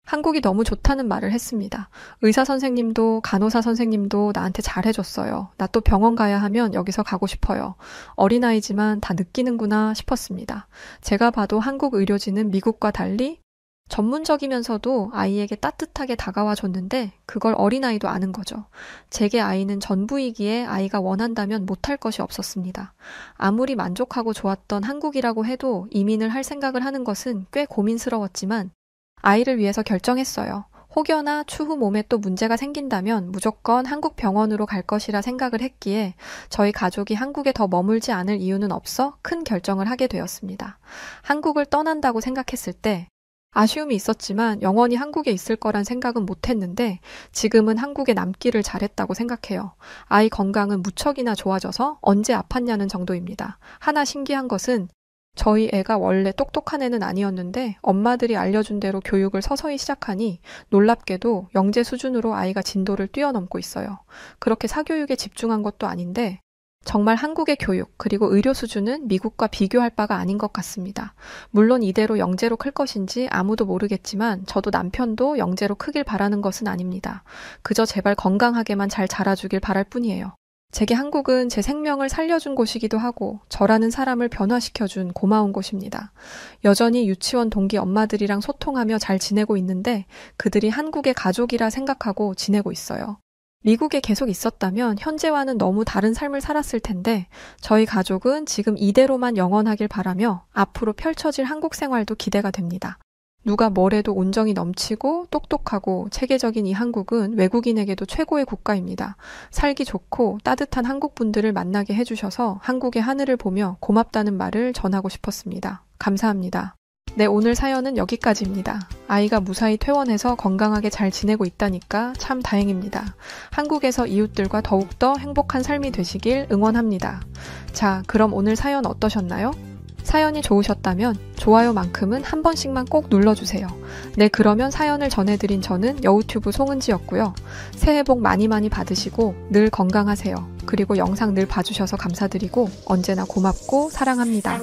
한국이 너무 좋다는 말을 했습니다. 의사 선생님도 간호사 선생님도 나한테 잘해줬어요. 나 또 병원 가야 하면 여기서 가고 싶어요. 어린아이지만 다 느끼는구나 싶었습니다. 제가 봐도 한국 의료진은 미국과 달리 전문적이면서도 아이에게 따뜻하게 다가와 줬는데 그걸 어린아이도 아는 거죠. 제게 아이는 전부이기에 아이가 원한다면 못할 것이 없었습니다. 아무리 만족하고 좋았던 한국이라고 해도 이민을 할 생각을 하는 것은 꽤 고민스러웠지만 아이를 위해서 결정했어요. 혹여나 추후 몸에 또 문제가 생긴다면 무조건 한국 병원으로 갈 것이라 생각을 했기에 저희 가족이 한국에 더 머물지 않을 이유는 없어 큰 결정을 하게 되었습니다. 한국을 떠난다고 생각했을 때 아쉬움이 있었지만 영원히 한국에 있을 거란 생각은 못했는데 지금은 한국에 남기를 잘했다고 생각해요. 아이 건강은 무척이나 좋아져서 언제 아팠냐는 정도입니다. 하나 신기한 것은 저희 애가 원래 똑똑한 애는 아니었는데 엄마들이 알려준 대로 교육을 서서히 시작하니 놀랍게도 영재 수준으로 아이가 진도를 뛰어넘고 있어요. 그렇게 사교육에 집중한 것도 아닌데 정말 한국의 교육 그리고 의료 수준은 미국과 비교할 바가 아닌 것 같습니다. 물론 이대로 영재로 클 것인지 아무도 모르겠지만 저도 남편도 영재로 크길 바라는 것은 아닙니다. 그저 제발 건강하게만 잘 자라주길 바랄 뿐이에요. 제게 한국은 제 생명을 살려준 곳이기도 하고 저라는 사람을 변화시켜준 고마운 곳입니다. 여전히 유치원 동기 엄마들이랑 소통하며 잘 지내고 있는데 그들이 한국의 가족이라 생각하고 지내고 있어요. 미국에 계속 있었다면 현재와는 너무 다른 삶을 살았을 텐데 저희 가족은 지금 이대로만 영원하길 바라며 앞으로 펼쳐질 한국 생활도 기대가 됩니다. 누가 뭐래도 온정이 넘치고 똑똑하고 체계적인 이 한국은 외국인에게도 최고의 국가입니다. 살기 좋고 따뜻한 한국 분들을 만나게 해주셔서 한국의 하늘을 보며 고맙다는 말을 전하고 싶었습니다. 감사합니다. 네, 오늘 사연은 여기까지입니다. 아이가 무사히 퇴원해서 건강하게 잘 지내고 있다니까 참 다행입니다. 한국에서 이웃들과 더욱더 행복한 삶이 되시길 응원합니다. 자, 그럼 오늘 사연 어떠셨나요? 사연이 좋으셨다면 좋아요만큼은 한 번씩만 꼭 눌러주세요. 네, 그러면 사연을 전해드린 저는 여우튜브 송은지였고요. 새해 복 많이 많이 받으시고 늘 건강하세요. 그리고 영상 늘 봐주셔서 감사드리고 언제나 고맙고 사랑합니다.